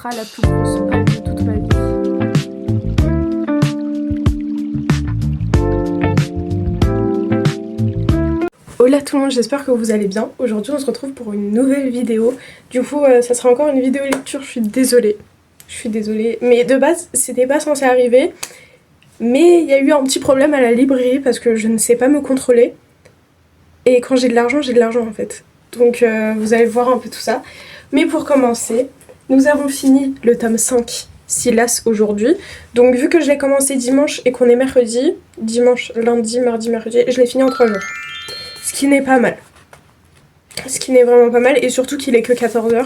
sera la plus grosse palle de toute ma vie. Hola tout le monde, j'espère que vous allez bien. Aujourd'hui on se retrouve pour une nouvelle vidéo. Du coup ça sera encore une vidéo lecture, je suis désolée. Mais de base c'était pas censé arriver. Mais il y a eu un petit problème à la librairie parce que je ne sais pas me contrôler. Et quand j'ai de l'argent en fait. Donc vous allez voir un peu tout ça. Mais pour commencer, nous avons fini le tome 5 Silas aujourd'hui. Donc vu que je l'ai commencé dimanche et qu'on est mercredi, dimanche, lundi, mardi, mercredi, je l'ai fini en 3 jours. Ce qui n'est pas mal. Ce qui n'est vraiment pas mal et surtout qu'il est que 14h.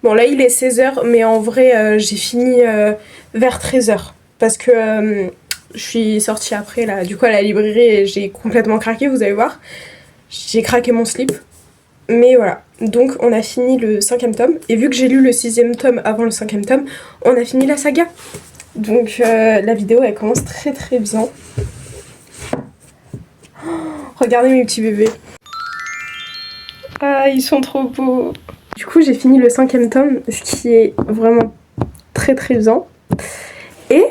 Bon là il est 16h mais en vrai j'ai fini vers 13h. Parce que je suis sortie après là, du coup à la librairie et j'ai complètement craqué, vous allez voir. J'ai craqué mon slip. Mais voilà, donc on a fini le 5e tome. Et vu que j'ai lu le 6e tome avant le 5e tome, on a fini la saga. Donc la vidéo elle commence très très bien. Oh, regardez mes petits bébés. Ah, ils sont trop beaux. Du coup j'ai fini le 5e tome, ce qui est vraiment très très bien. Et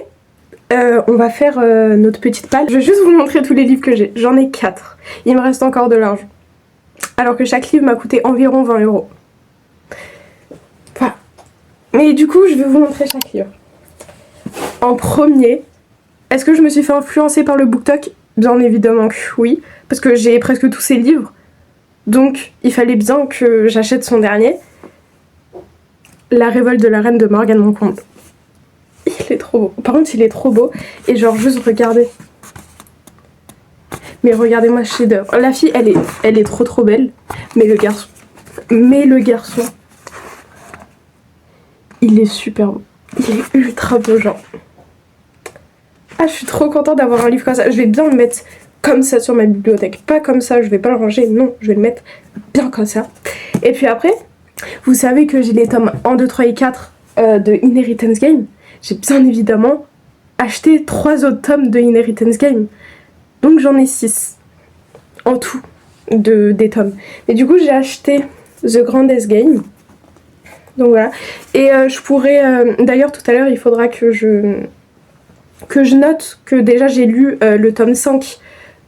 on va faire notre petite palle. Je vais juste vous montrer tous les livres que j'ai. J'en ai 4. Il me reste encore de l'argent. Alors que chaque livre m'a coûté environ 20€. Voilà. Mais du coup, je vais vous montrer chaque livre. En premier, est-ce que je me suis fait influencer par le BookTok? Bien évidemment que oui. Parce que j'ai presque tous ses livres. Donc, il fallait bien que j'achète son dernier. La révolte de la reine de Morgane Moncombe. Il est trop beau. Par contre, il est trop beau. Et genre, juste regardez. Mais regardez-moi ce chef-d'œuvre. La fille, elle est trop belle. Mais le garçon, il est super beau. Il est ultra beau, genre. Ah, je suis trop contente d'avoir un livre comme ça. Je vais bien le mettre comme ça sur ma bibliothèque. Pas comme ça, je vais pas le ranger. Non, je vais le mettre bien comme ça. Et puis après, vous savez que j'ai les tomes 1, 2, 3 et 4 de Inheritance Game. J'ai bien évidemment acheté 3 autres tomes de Inheritance Game. Donc j'en ai 6 en tout des tomes. Mais du coup j'ai acheté The Grandest Game. Donc voilà. Et je pourrais... D'ailleurs tout à l'heure il faudra que je note que déjà j'ai lu le tome 5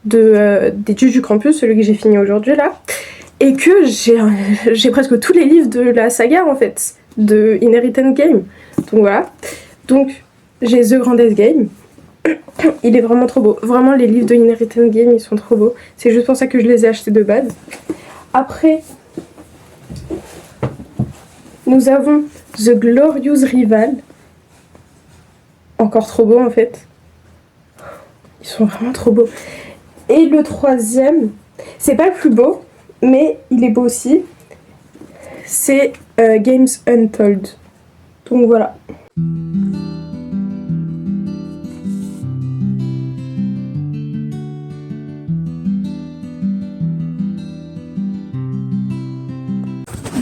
des Dieux du Campus, celui que j'ai fini aujourd'hui là. Et que j'ai presque tous les livres de la saga en fait, de Inheritance Game. Donc voilà. Donc j'ai The Grandest Game. Il est vraiment trop beau. Vraiment, les livres de Inheritance Game, ils sont trop beaux. C'est juste pour ça que je les ai achetés de base. Après, nous avons The Glorious Rival. Encore trop beau, en fait. Ils sont vraiment trop beaux. Et le troisième, c'est pas le plus beau, mais il est beau aussi. C'est Games Untold. Donc voilà.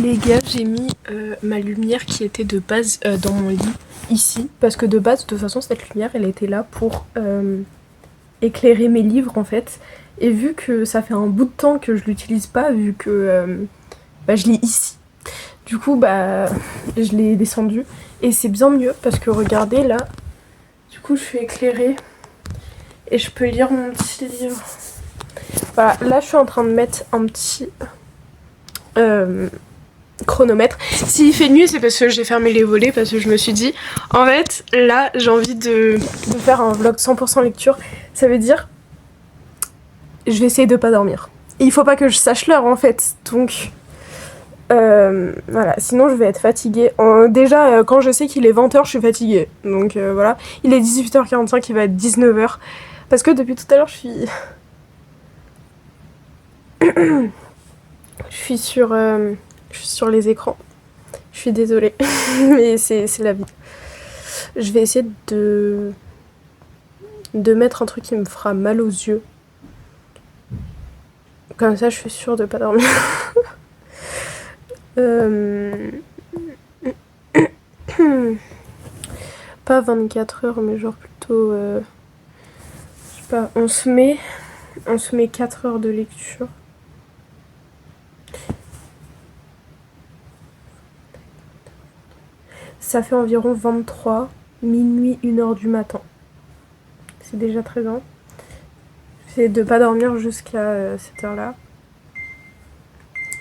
Les gars, j'ai mis ma lumière qui était de base dans mon lit, ici. Parce que de base, de toute façon, cette lumière, elle était là pour éclairer mes livres, en fait. Et vu que ça fait un bout de temps que je l'utilise pas, vu que je lis ici. Du coup, je l'ai descendue. Et c'est bien mieux, parce que regardez, là, du coup, je suis éclairée. Et je peux lire mon petit livre. Voilà, là, je suis en train de mettre un petit... chronomètre. S'il fait nuit, c'est parce que j'ai fermé les volets, parce que je me suis dit en fait là j'ai envie de faire un vlog 100% lecture. Ça veut dire je vais essayer de pas dormir. Et il faut pas que je sache l'heure en fait, donc voilà, sinon je vais être fatiguée. Déjà quand je sais qu'il est 20h je suis fatiguée, donc voilà. Il est 18h45, il va être 19h parce que depuis tout à l'heure je suis sur les écrans. Je suis désolée, mais c'est la vie. Je vais essayer de mettre un truc qui me fera mal aux yeux. Comme ça, je suis sûre de pas dormir. Pas 24 heures, mais genre plutôt... je sais pas, on se met 4 heures de lecture. Ça fait environ 23, minuit, 1h du matin. C'est déjà très bien. J'essaie de pas dormir jusqu'à cette heure-là.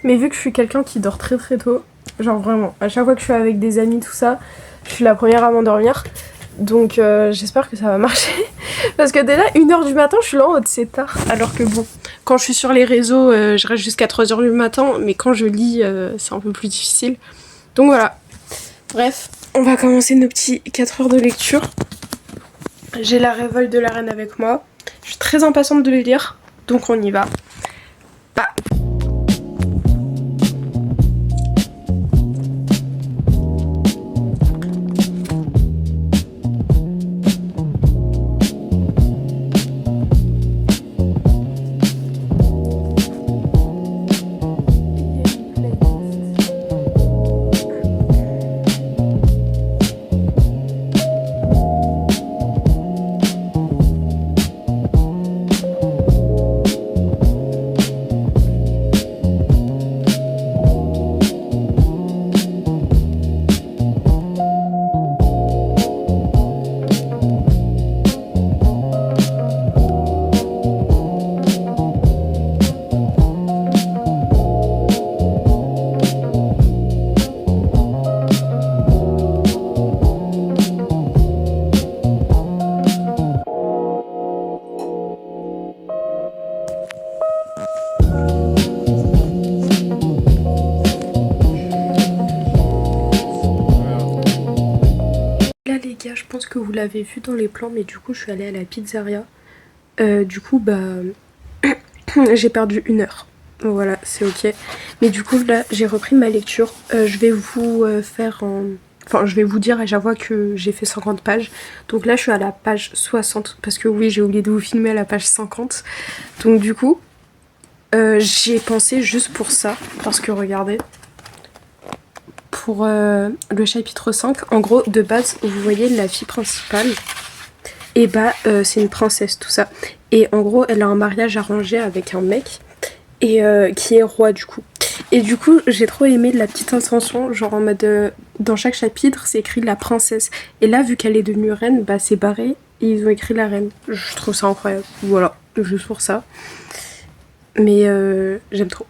Mais vu que je suis quelqu'un qui dort très très tôt, genre vraiment, à chaque fois que je suis avec des amis, tout ça, je suis la première à m'endormir. Donc j'espère que ça va marcher. Parce que déjà, 1h du matin, je suis là en mode c'est tard. Alors que bon, quand je suis sur les réseaux, je reste jusqu'à 3h du matin. Mais quand je lis, c'est un peu plus difficile. Donc voilà. Bref, on va commencer nos petits 4 heures de lecture. J'ai la révolte de la reine avec moi. Je suis très impatiente de le lire. Donc on y va. Bah. Là les gars, je pense que vous l'avez vu dans les plans, mais du coup je suis allée à la pizzeria. Du coup bah j'ai perdu 1 heure. Voilà, c'est ok. Mais du coup là j'ai repris ma lecture. Je vais vous faire en... Enfin je vais vous dire à chaque fois que j'ai fait 50 pages. Donc là je suis à la page 60. Parce que oui j'ai oublié de vous filmer à la page 50. Donc du coup j'ai pensé juste pour ça. Parce que regardez. Pour le chapitre 5, en gros de base vous voyez la fille principale, et bah c'est une princesse tout ça, et en gros elle a un mariage arrangé avec un mec et qui est roi du coup. Et du coup j'ai trop aimé la petite intention, genre en mode dans chaque chapitre c'est écrit la princesse, et là vu qu'elle est devenue reine, bah c'est barré et ils ont écrit la reine. Je trouve ça incroyable, voilà, juste pour ça. Mais j'aime trop.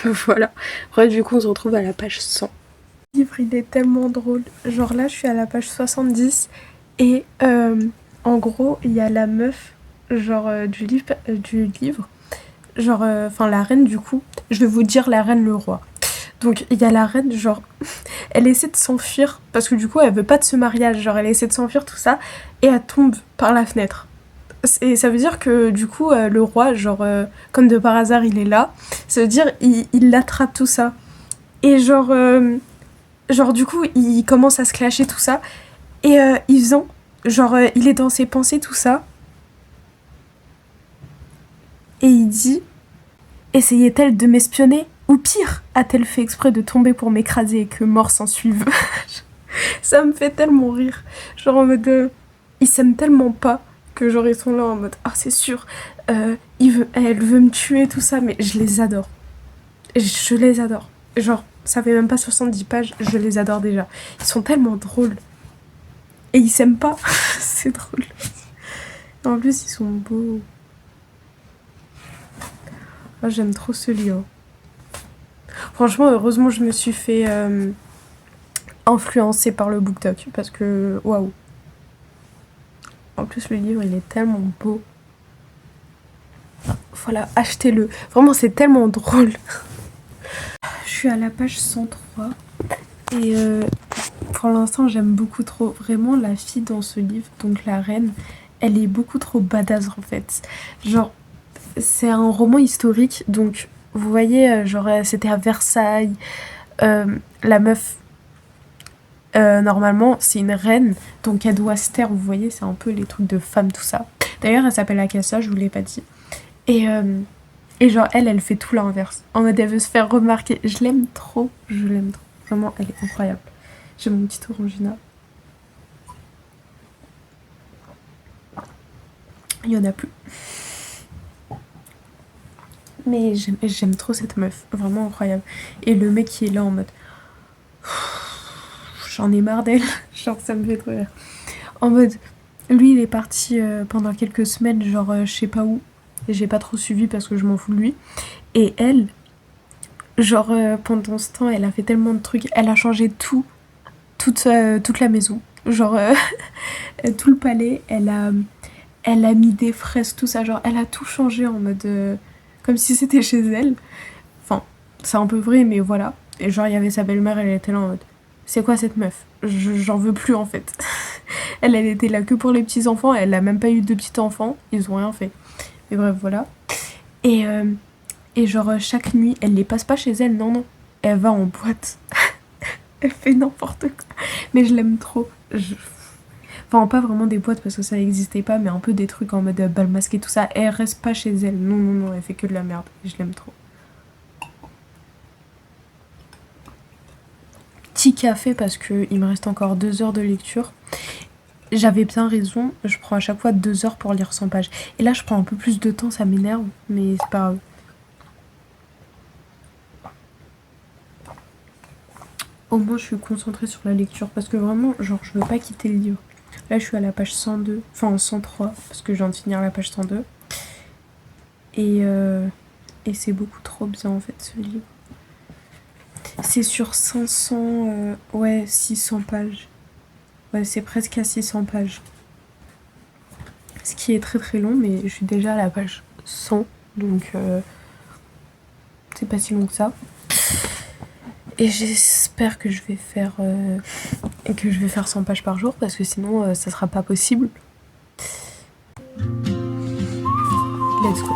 Voilà. Bref, du coup on se retrouve à la page 100. Le livre il est tellement drôle, genre là je suis à la page 70 et en gros il y a la meuf genre du livre, genre enfin la reine du coup, je vais vous dire la reine le roi. Donc il y a la reine, genre elle essaie de s'enfuir parce que du coup elle veut pas de ce mariage, genre elle essaie de s'enfuir tout ça et elle tombe par la fenêtre. Et ça veut dire que du coup le roi, genre comme de par hasard il est là, ça veut dire il l'attrape tout ça. Et genre du coup il commence à se clasher tout ça, et il est dans ses pensées tout ça, et il dit: essayait-elle de m'espionner, ou pire, a-t-elle fait exprès de tomber pour m'écraser et que mort s'en suive. Ça me fait tellement rire, genre en mode ils s'aiment tellement pas que genre ils sont là en mode ah c'est sûr elle veut me tuer tout ça, mais je les adore, je les adore, genre ça fait même pas 70 pages, je les adore déjà. Ils sont tellement drôles. Et ils s'aiment pas. C'est drôle. En plus, ils sont beaux. Moi, j'aime trop ce livre. Franchement, heureusement, je me suis fait influencer par le BookTok. Parce que, waouh. En plus, le livre, il est tellement beau. Voilà, achetez-le. Vraiment, c'est tellement drôle. Je suis à la page 103 et pour l'instant j'aime beaucoup trop. Vraiment la fille dans ce livre, donc la reine, elle est beaucoup trop badass en fait. Genre c'est un roman historique, donc vous voyez genre c'était à Versailles. La meuf normalement c'est une reine, donc elle doit se taire, vous voyez, c'est un peu les trucs de femmes tout ça. D'ailleurs elle s'appelle Acacia, je vous l'ai pas dit. Et genre elle fait tout l'inverse. En mode elle veut se faire remarquer. Je l'aime trop, je l'aime trop. Vraiment elle est incroyable. J'ai mon petit orangina. Il y en a plus. Mais j'aime trop cette meuf, vraiment incroyable. Et le mec qui est là en mode j'en ai marre d'elle. Genre ça me fait trop rire. En mode, lui il est parti pendant quelques semaines, genre je sais pas où. Et j'ai pas trop suivi parce que je m'en fous de lui. Et elle, genre pendant ce temps, elle a fait tellement de trucs. Elle a changé tout, toute la maison. Genre tout le palais, elle a mis des fraises, tout ça. Genre elle a tout changé en mode comme si c'était chez elle. Enfin, c'est un peu vrai, mais voilà. Et genre il y avait sa belle-mère, elle était là en mode c'est quoi cette meuf? J'en veux plus en fait. Elle était là que pour les petits enfants, elle a même pas eu de petits enfants, ils ont rien fait. Mais bref, voilà. Et genre chaque nuit, elle les passe pas chez elle, non. Elle va en boîte. Elle fait n'importe quoi. Mais je l'aime trop. Enfin, pas vraiment des boîtes parce que ça n'existait pas, mais un peu des trucs en mode bal masqué, tout ça. Elle reste pas chez elle. Non, elle fait que de la merde. Je l'aime trop. Petit café parce qu'il me reste encore 2 heures de lecture. J'avais bien raison, je prends à chaque fois 2 heures pour lire 100 pages. Et là, je prends un peu plus de temps, ça m'énerve, mais c'est pas grave. Au moins, je suis concentrée sur la lecture parce que vraiment, genre, je veux pas quitter le livre. Là, je suis à la page 102, enfin 103, parce que je viens de finir la page 102. Et c'est beaucoup trop bien, en fait, ce livre. C'est sur 500, 600 pages. Ouais, c'est presque à 600 pages. Ce qui est très très long, mais je suis déjà à la page 100, donc c'est pas si long que ça. Et j'espère que je vais faire 100 pages par jour, parce que sinon ça sera pas possible. Let's go.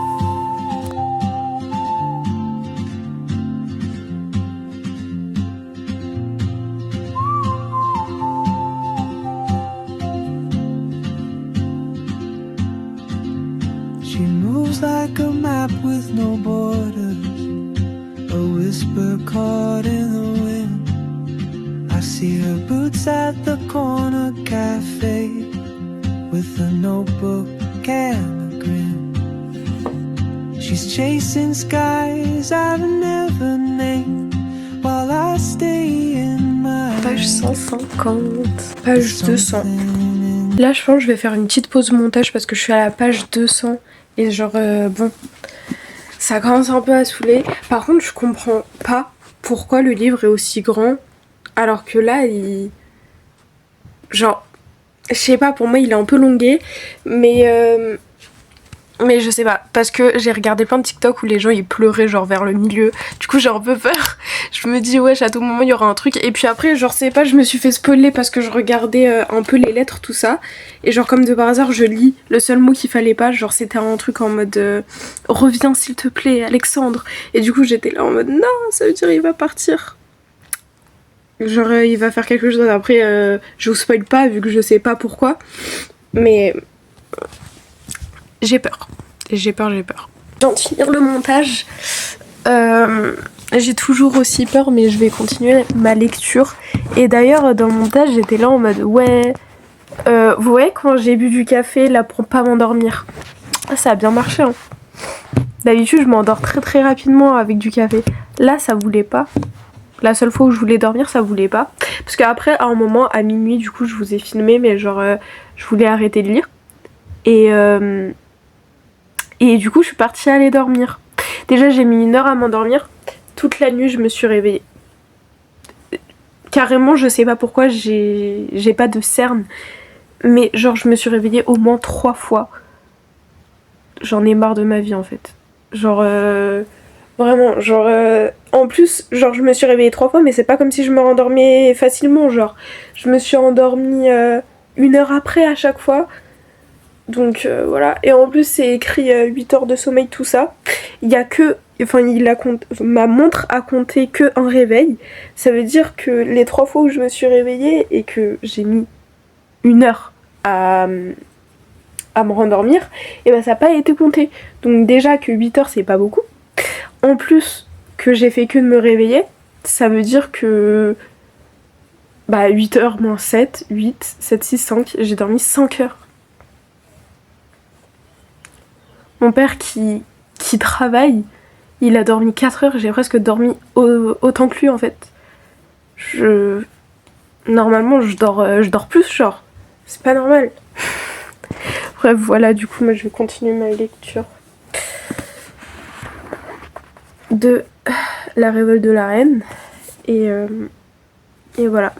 She moves like a map with no borders, a whisper caught in the wind. I see her boots at the corner cafe with a notebook and a grin. She's chasing skies I've never named while I stay in my Page 150, page 200. Là, je pense que je vais faire une petite pause montage parce que je suis à la page 200 et genre, bon, ça commence un peu à saouler. Par contre, je comprends pas pourquoi le livre est aussi grand alors que là, genre, je sais pas, pour moi, il est un peu longué, mais je sais pas, parce que j'ai regardé plein de TikTok où les gens ils pleuraient genre vers le milieu. Du coup j'ai un peu peur. Je me dis wesh, à tout moment il y aura un truc. Et puis après genre c'est pas, je me suis fait spoiler parce que je regardais un peu les lettres tout ça. Et genre comme de par hasard je lis le seul mot qu'il fallait pas. Genre c'était un truc en mode reviens s'il te plaît Alexandre. Et du coup j'étais là en mode non, ça veut dire il va partir. Genre il va faire quelque chose. Après je vous spoil pas vu que je sais pas pourquoi. Mais... j'ai peur. J'ai peur. Je viens de finir le montage. J'ai toujours aussi peur, mais je vais continuer ma lecture. Et d'ailleurs, dans le montage, j'étais là en mode ouais. Vous voyez quand j'ai bu du café là pour pas m'endormir. Ça a bien marché. Hein. D'habitude, je m'endors très très rapidement avec du café. Là, ça voulait pas. La seule fois où je voulais dormir, ça voulait pas. Parce qu'après, à un moment, à minuit, du coup, je vous ai filmé, mais genre, je voulais arrêter de lire. Et du coup, je suis partie aller dormir. Déjà, j'ai mis 1 heure à m'endormir. Toute la nuit, je me suis réveillée. Carrément, je sais pas pourquoi, j'ai pas de cernes. Mais genre, je me suis réveillée au moins 3 fois. J'en ai marre de ma vie, en fait. Genre, vraiment, genre... en plus, genre, je me suis réveillée 3 fois, mais c'est pas comme si je me rendormais facilement, genre. Je me suis endormie 1 heure après à chaque fois. Donc voilà, et en plus c'est écrit 8 heures de sommeil, tout ça. Il y a que, enfin ma montre a compté que un réveil. Ça veut dire que les 3 fois où je me suis réveillée et que j'ai mis 1 heure à me rendormir, et ben ça n'a pas été compté. Donc déjà que 8 heures c'est pas beaucoup. En plus que j'ai fait que de me réveiller, ça veut dire que 8 heures moins 7, 8, 7, 6, 5, j'ai dormi 5 heures. Mon père qui travaille, il a dormi 4 heures, j'ai presque dormi autant que lui en fait. Normalement je dors plus genre. C'est pas normal. Bref voilà, du coup moi je vais continuer ma lecture de La Révolte de la Reine. Et voilà.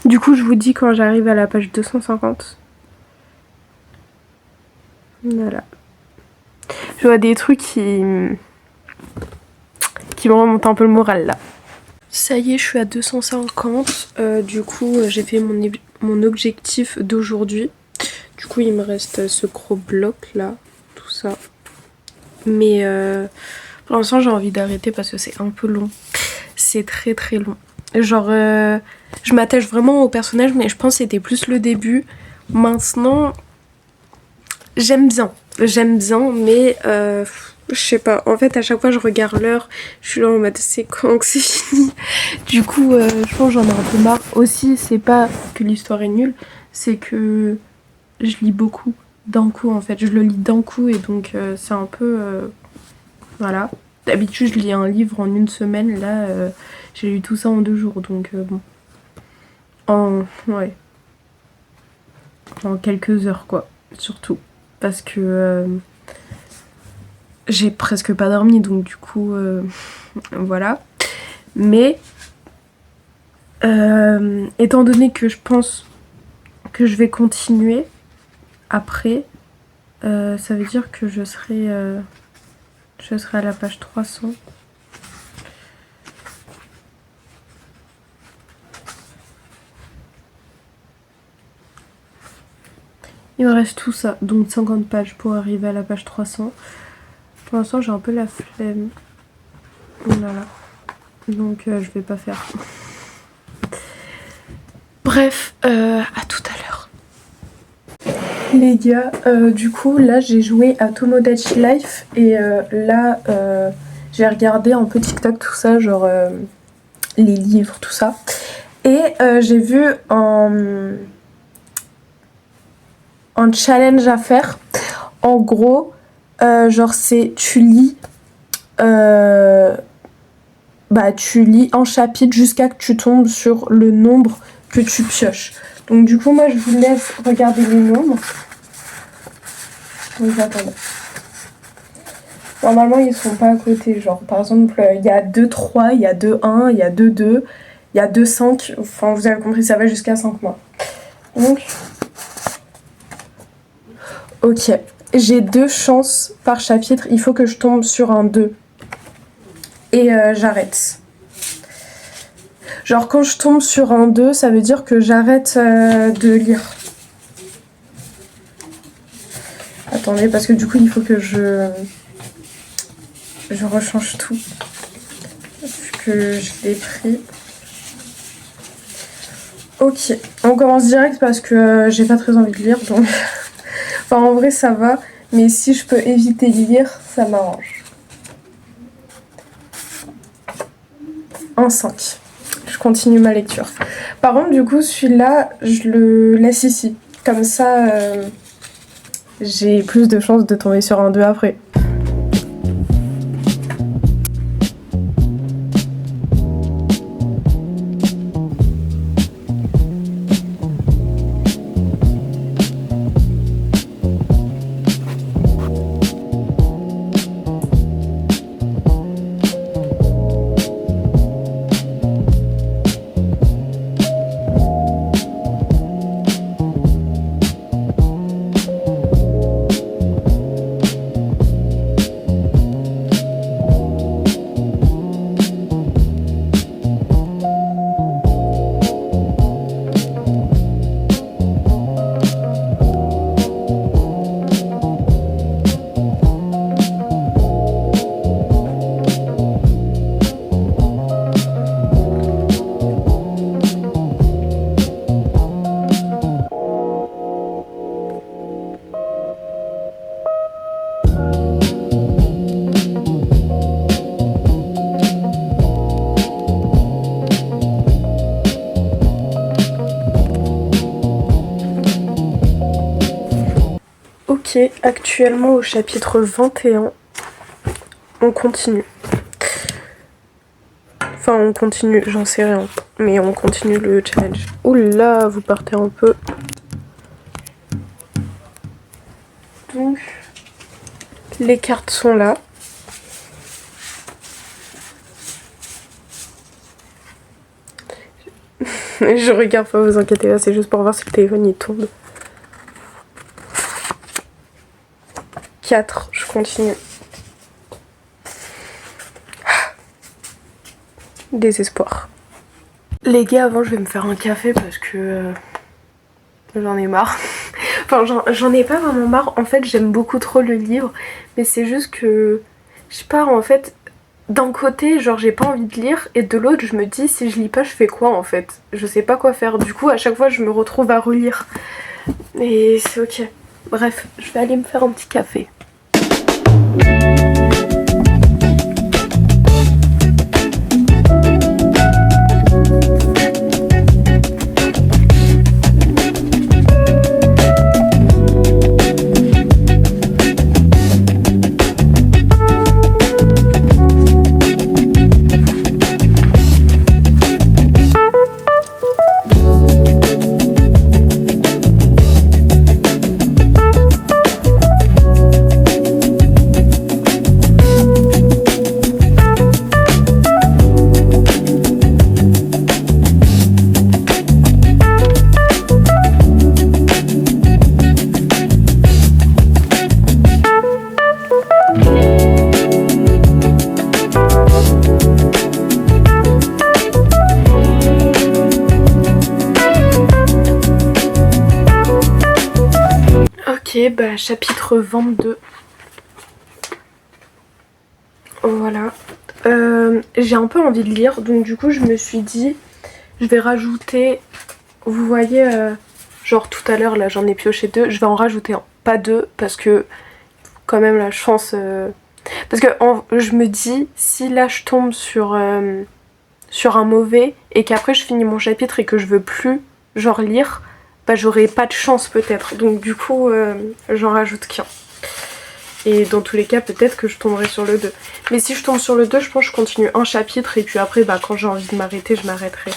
Du coup je vous dis quand j'arrive à la page 250. Voilà. Je vois des trucs qui me remontent un peu le moral là. Ça y est, je suis à 250. Du coup, j'ai fait mon objectif d'aujourd'hui. Du coup, il me reste ce gros bloc là, tout ça. Mais pour l'instant, j'ai envie d'arrêter parce que c'est un peu long. C'est très très long. Genre, je m'attache vraiment au personnage, mais je pense que c'était plus le début. Maintenant, j'aime bien, mais je sais pas. En fait, à chaque fois, je regarde l'heure, je suis là en mode c'est quand que c'est fini. Du coup, je pense que j'en ai un peu marre. Aussi, c'est pas que l'histoire est nulle, c'est que je lis beaucoup d'un coup en fait. Je le lis d'un coup et donc c'est un peu. Voilà. D'habitude, je lis un livre en une semaine. Là, j'ai lu tout ça en 2 jours. Donc, bon. Ouais. En quelques heures, quoi. Surtout. Parce que j'ai presque pas dormi. Donc, du coup, voilà. Mais, étant donné que je pense que je vais continuer après, ça veut dire que je serai à la page 300. Il me reste tout ça, donc 50 pages pour arriver à la page 300. Pour l'instant, j'ai un peu la flemme. Voilà. Donc, je vais pas faire. Bref, à tout à l'heure. Les gars, du coup, là, j'ai joué à Tomodachi Life. Et là, j'ai regardé un peu TikTok, tout ça, genre les livres, tout ça. Et j'ai vu un challenge à faire. En gros, genre c'est tu lis un chapitre jusqu'à que tu tombes sur le nombre que tu pioches. Donc du coup moi je vous laisse regarder les nombres. Donc attendez. Normalement ils sont pas à côté, genre par exemple il y a 2, 3, il y a 2, 1, il y a 2, 2, il y a 2, 5, enfin vous avez compris ça va jusqu'à 5 mois. Donc ok, j'ai 2 chances par chapitre, il faut que je tombe sur un 2. Et j'arrête. Genre quand je tombe sur un 2, ça veut dire que j'arrête de lire. Attendez, parce que du coup il faut que je rechange tout. Vu que je l'ai pris. Ok, on commence direct parce que j'ai pas très envie de lire. Donc... enfin en vrai ça va, mais si je peux éviter de lire, ça m'arrange. 1,5. Je continue ma lecture. Par contre, du coup, celui-là, je le laisse ici. Comme ça, j'ai plus de chances de tomber sur un 2 après. Ok, actuellement au chapitre 21, on continue. Enfin, on continue, j'en sais rien. Mais on continue le challenge. Oula, vous partez un peu. Donc, les cartes sont là. Je regarde pas, vous inquiétez pas, c'est juste pour voir si le téléphone il tombe. 4, je continue. Désespoir. Les gars, avant je vais me faire un café parce que j'en ai marre. Enfin, j'en ai pas vraiment marre. En fait, j'aime beaucoup trop le livre, mais c'est juste que, je sais pas, en fait, d'un côté, genre j'ai pas envie de lire, et de l'autre, je me dis si je lis pas, je fais quoi en fait? Je sais pas quoi faire. Du coup, à chaque fois, je me retrouve à relire. Et c'est ok. Bref, je vais aller me faire un petit café. Ok, bah chapitre 22. Voilà. J'ai un peu envie de lire, donc du coup je me suis dit, je vais rajouter, vous voyez, genre tout à l'heure là j'en ai pioché 2, je vais en rajouter un, pas 2 parce que quand même la chance, parce que je me dis, si là je tombe sur un mauvais et qu'après je finis mon chapitre et que je veux plus genre lire, bah j'aurai pas de chance peut-être, donc du coup j'en rajoute qu'un. Et dans tous les cas peut-être que je tomberai sur le 2. Mais si je tombe sur le 2, je pense que je continue un chapitre et puis après bah quand j'ai envie de m'arrêter, je m'arrêterai.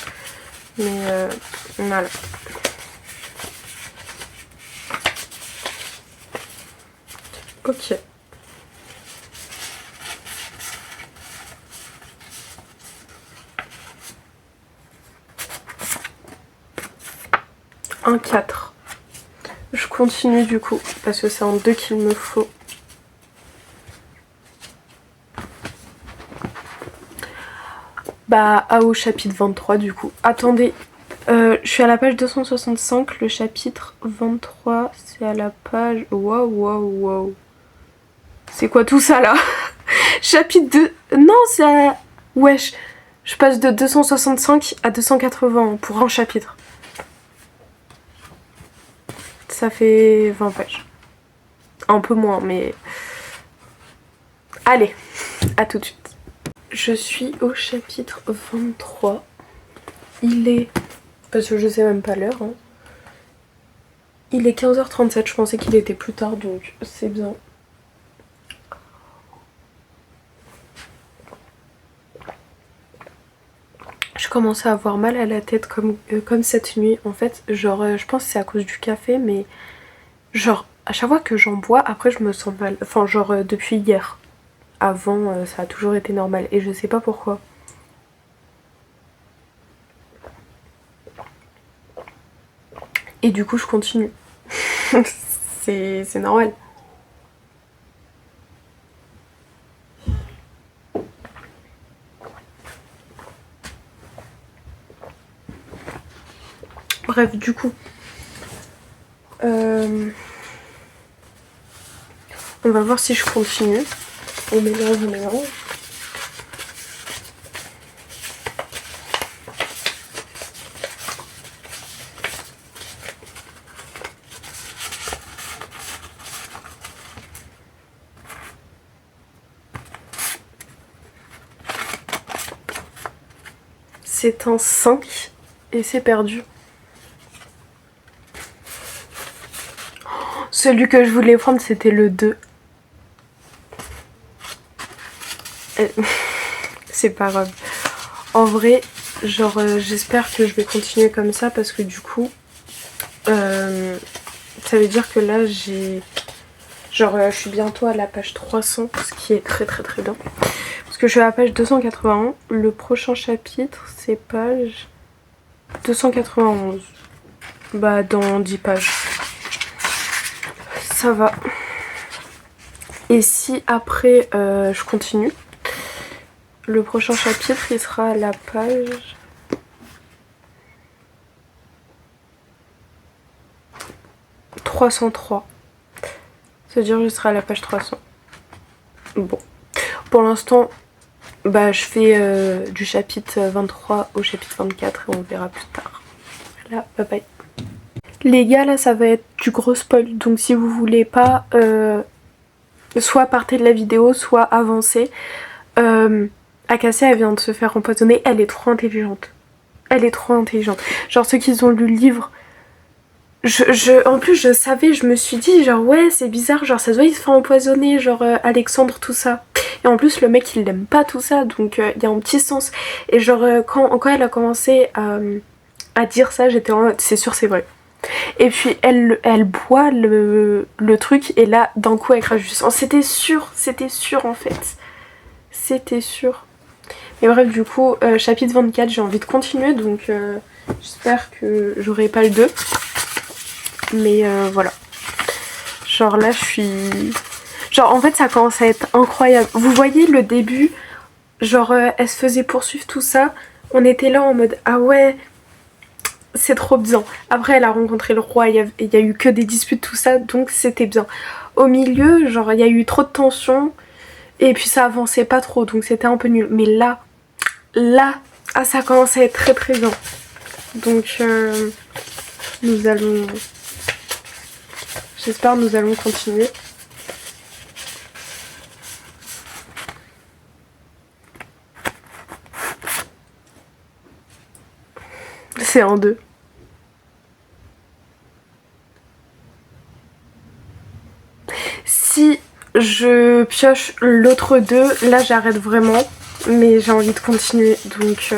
Mais voilà. Ok. Un 4. Je continue du coup, parce que c'est en 2 qu'il me faut. Bah, au chapitre 23 du coup. Attendez, je suis à la page 265, le chapitre 23, c'est à la page... Waouh. C'est quoi tout ça là? Chapitre 2... Non, c'est à... Wesh, je passe de 265 à 280 pour un chapitre. Ça fait 20 pages. Un peu moins, mais... Allez, à tout de suite. Je suis au chapitre 23. Il est... Parce que je sais même pas l'heure. Hein. Il est 15h37, je pensais qu'il était plus tard, donc c'est bien. Je commençais à avoir mal à la tête comme cette nuit. En fait, genre, je pense que c'est à cause du café, mais genre, à chaque fois que j'en bois, après je me sens mal. Enfin, genre, depuis hier. Avant, ça a toujours été normal. Et je sais pas pourquoi. Et du coup, je continue. c'est normal. Bref, du coup, on va voir si je continue. On mélange. C'est un 5 et c'est perdu. Celui que je voulais prendre, c'était le 2. C'est pas grave. En vrai, genre j'espère que je vais continuer comme ça parce que du coup ça veut dire que là j'ai genre je suis bientôt à la page 300, ce qui est très très très bien. Parce que je suis à la page 281, le prochain chapitre c'est page 291. Bah dans 10 pages. Ça va. Et si après je continue, le prochain chapitre il sera à la page 303. C'est-à-dire je serai à la page 300. Bon. Pour l'instant, bah je fais du chapitre 23 au chapitre 24 et on verra plus tard. Voilà, bye bye. Les gars, là ça va être du gros spoil, donc si vous voulez pas soit partez de la vidéo, soit avancez. Acacia elle vient de se faire empoisonner, elle est trop intelligente. Elle est trop intelligente. Genre ceux qui ont lu le livre, en plus je savais, je me suis dit genre ouais c'est bizarre, genre ça se voit il se fait empoisonner, genre Alexandre tout ça. Et en plus le mec il l'aime pas tout ça, donc il y a un petit sens. Et genre quand elle a commencé à dire ça, j'étais en mode c'est sûr c'est vrai. Et puis elle boit le truc et là d'un coup elle crache du sang. C'était sûr en fait. C'était sûr. Mais bref du coup chapitre 24 j'ai envie de continuer donc j'espère que j'aurai pas le 2. Mais voilà. Genre là je suis... Genre en fait ça commence à être incroyable. Vous voyez le début, genre elle se faisait poursuivre tout ça. On était là en mode ah ouais c'est trop bien. Après elle a rencontré le roi, il y a eu que des disputes tout ça donc c'était bien. Au milieu genre il y a eu trop de tension et puis ça avançait pas trop donc c'était un peu nul. Mais là ah, ça commence à être très très bien. Donc nous allons... J'espère nous allons continuer. C'est en deux. Si je pioche l'autre 2, là j'arrête vraiment. Mais j'ai envie de continuer. Donc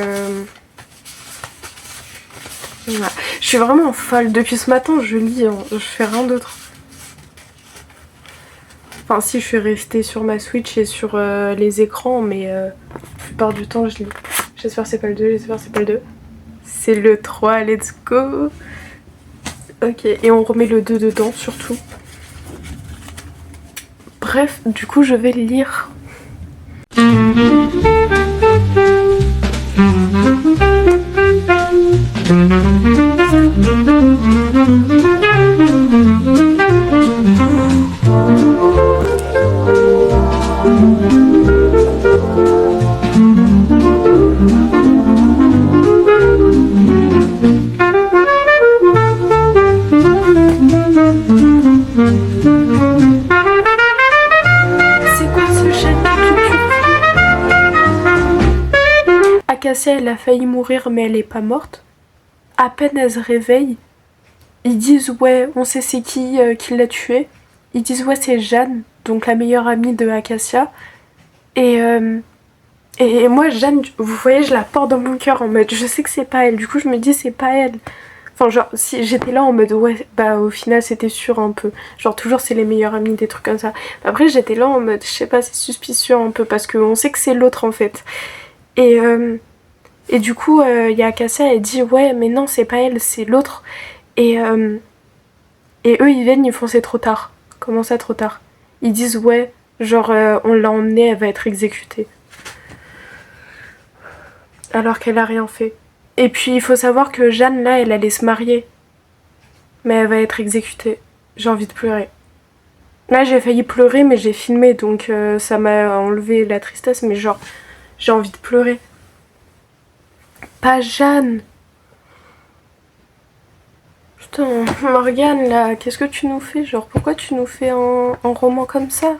voilà. Je suis vraiment folle. Depuis ce matin je lis, hein. Je fais rien d'autre. Enfin si je suis restée sur ma Switch et sur les écrans. Mais la plupart du temps je lis. J'espère que c'est pas le 2, j'espère que c'est pas le 2. C'est le 3, let's go. Ok, et on remet le 2 dedans surtout. Bref, du coup je vais le lire. Acacia elle a failli mourir mais elle est pas morte. À peine elle se réveille, ils disent ouais on sait c'est qui l'a tuée. Ils disent ouais c'est Jeanne, donc la meilleure amie de Acacia. Et moi Jeanne, vous voyez je la porte dans mon cœur en mode je sais que c'est pas elle, du coup je me dis c'est pas elle. Enfin genre si j'étais là en mode ouais bah au final c'était sûr un peu. Genre toujours c'est les meilleures amies, des trucs comme ça. Après j'étais là en mode je sais pas c'est suspicieux un peu parce qu'on sait que c'est l'autre en fait. Et du coup, y a Acacia, elle dit ouais, mais non, c'est pas elle, c'est l'autre. Et eux, ils viennent, ils font c'est trop tard. Comment ça, trop tard? Ils disent ouais, genre on l'a emmenée, elle va être exécutée. Alors qu'elle a rien fait. Et puis il faut savoir que Jeanne, là, elle allait se marier. Mais elle va être exécutée. J'ai envie de pleurer. Là, j'ai failli pleurer, mais j'ai filmé, donc ça m'a enlevé la tristesse, mais genre, j'ai envie de pleurer. Pas Jeanne. Putain, Morgane là, qu'est-ce que tu nous fais? Genre, pourquoi tu nous fais un roman comme ça?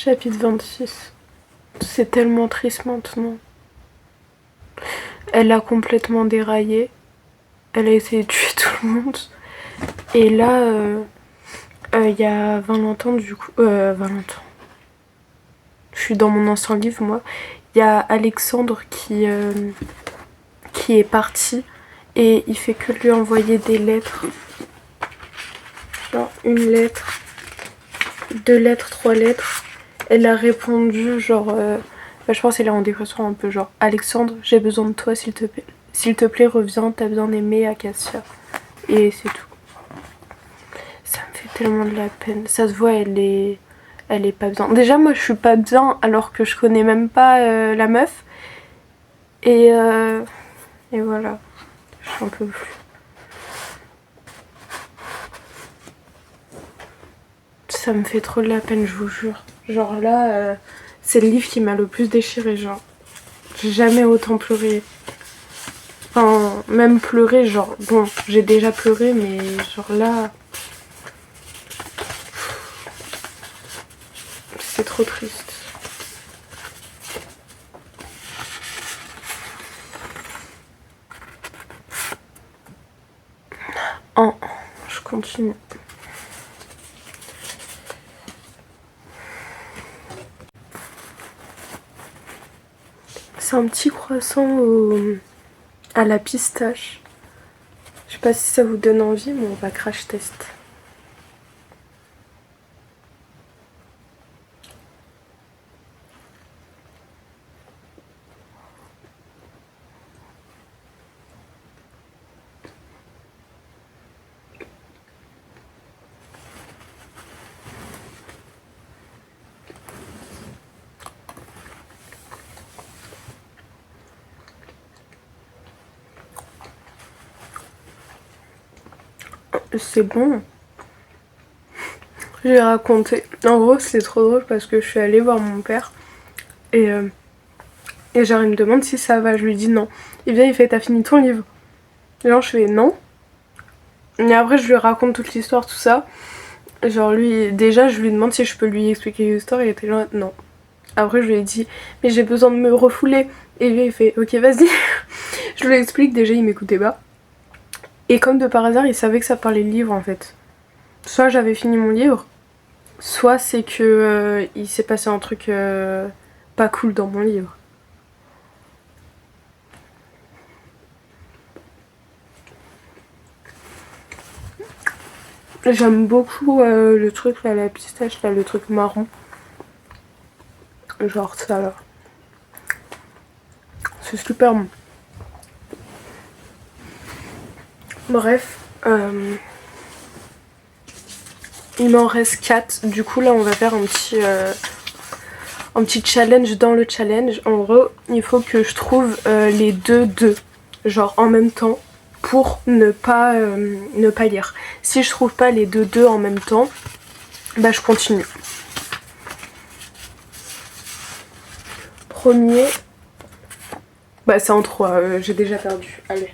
Chapitre 26. C'est tellement triste maintenant. Elle a complètement déraillé. Elle a essayé de tuer tout le monde. Et là, il y a Valentin du coup. Valentin. Je suis dans mon ancien livre, moi. Il y a Alexandre qui est parti. Et il fait que lui envoyer des lettres. Genre une lettre, 2 lettres, 3 lettres. Elle a répondu genre... je pense qu'elle est en dépression un peu genre Alexandre, j'ai besoin de toi s'il te plaît. S'il te plaît, reviens, t'as bien aimé Acacia. Et c'est tout. Ça me fait tellement de la peine. Ça se voit, elle est pas bien. Déjà, moi, je suis pas bien alors que je connais même pas la meuf. Et voilà. Je n'en peux plus. Ça me fait trop de la peine, je vous jure. Genre là, c'est le livre qui m'a le plus déchiré, genre. J'ai jamais autant pleuré. Enfin, même pleurer, genre... Bon, j'ai déjà pleuré, mais genre là... C'est trop triste. Oh, je continue. C'est un petit croissant à la pistache. Je sais pas si ça vous donne envie, mais on va crash test. C'est bon. J'ai raconté. En gros, c'est trop drôle parce que je suis allée voir mon père et genre il me demande si ça va. Je lui dis non. Il vient, il fait t'as fini ton livre? Et genre je fais non. Et après je lui raconte toute l'histoire, tout ça. Genre lui, déjà je lui demande si je peux lui expliquer l'histoire, il était genre non. Après je lui ai dit mais j'ai besoin de me refouler. Et lui il fait ok vas-y. Je lui explique, déjà il m'écoutait pas. Et comme de par hasard il savait que ça parlait de livre en fait. Soit j'avais fini mon livre, soit c'est que il s'est passé un truc pas cool dans mon livre. J'aime beaucoup le truc là, la pistache là, le truc marron. Genre ça là. C'est super bon. Bref. Il m'en reste 4. Du coup là on va faire un petit challenge dans le challenge. En gros il faut que je trouve les deux. Genre en même temps. Pour ne pas lire. Si je trouve pas les deux en même temps, bah je continue. Premier, bah c'est en 3, j'ai déjà perdu. Allez.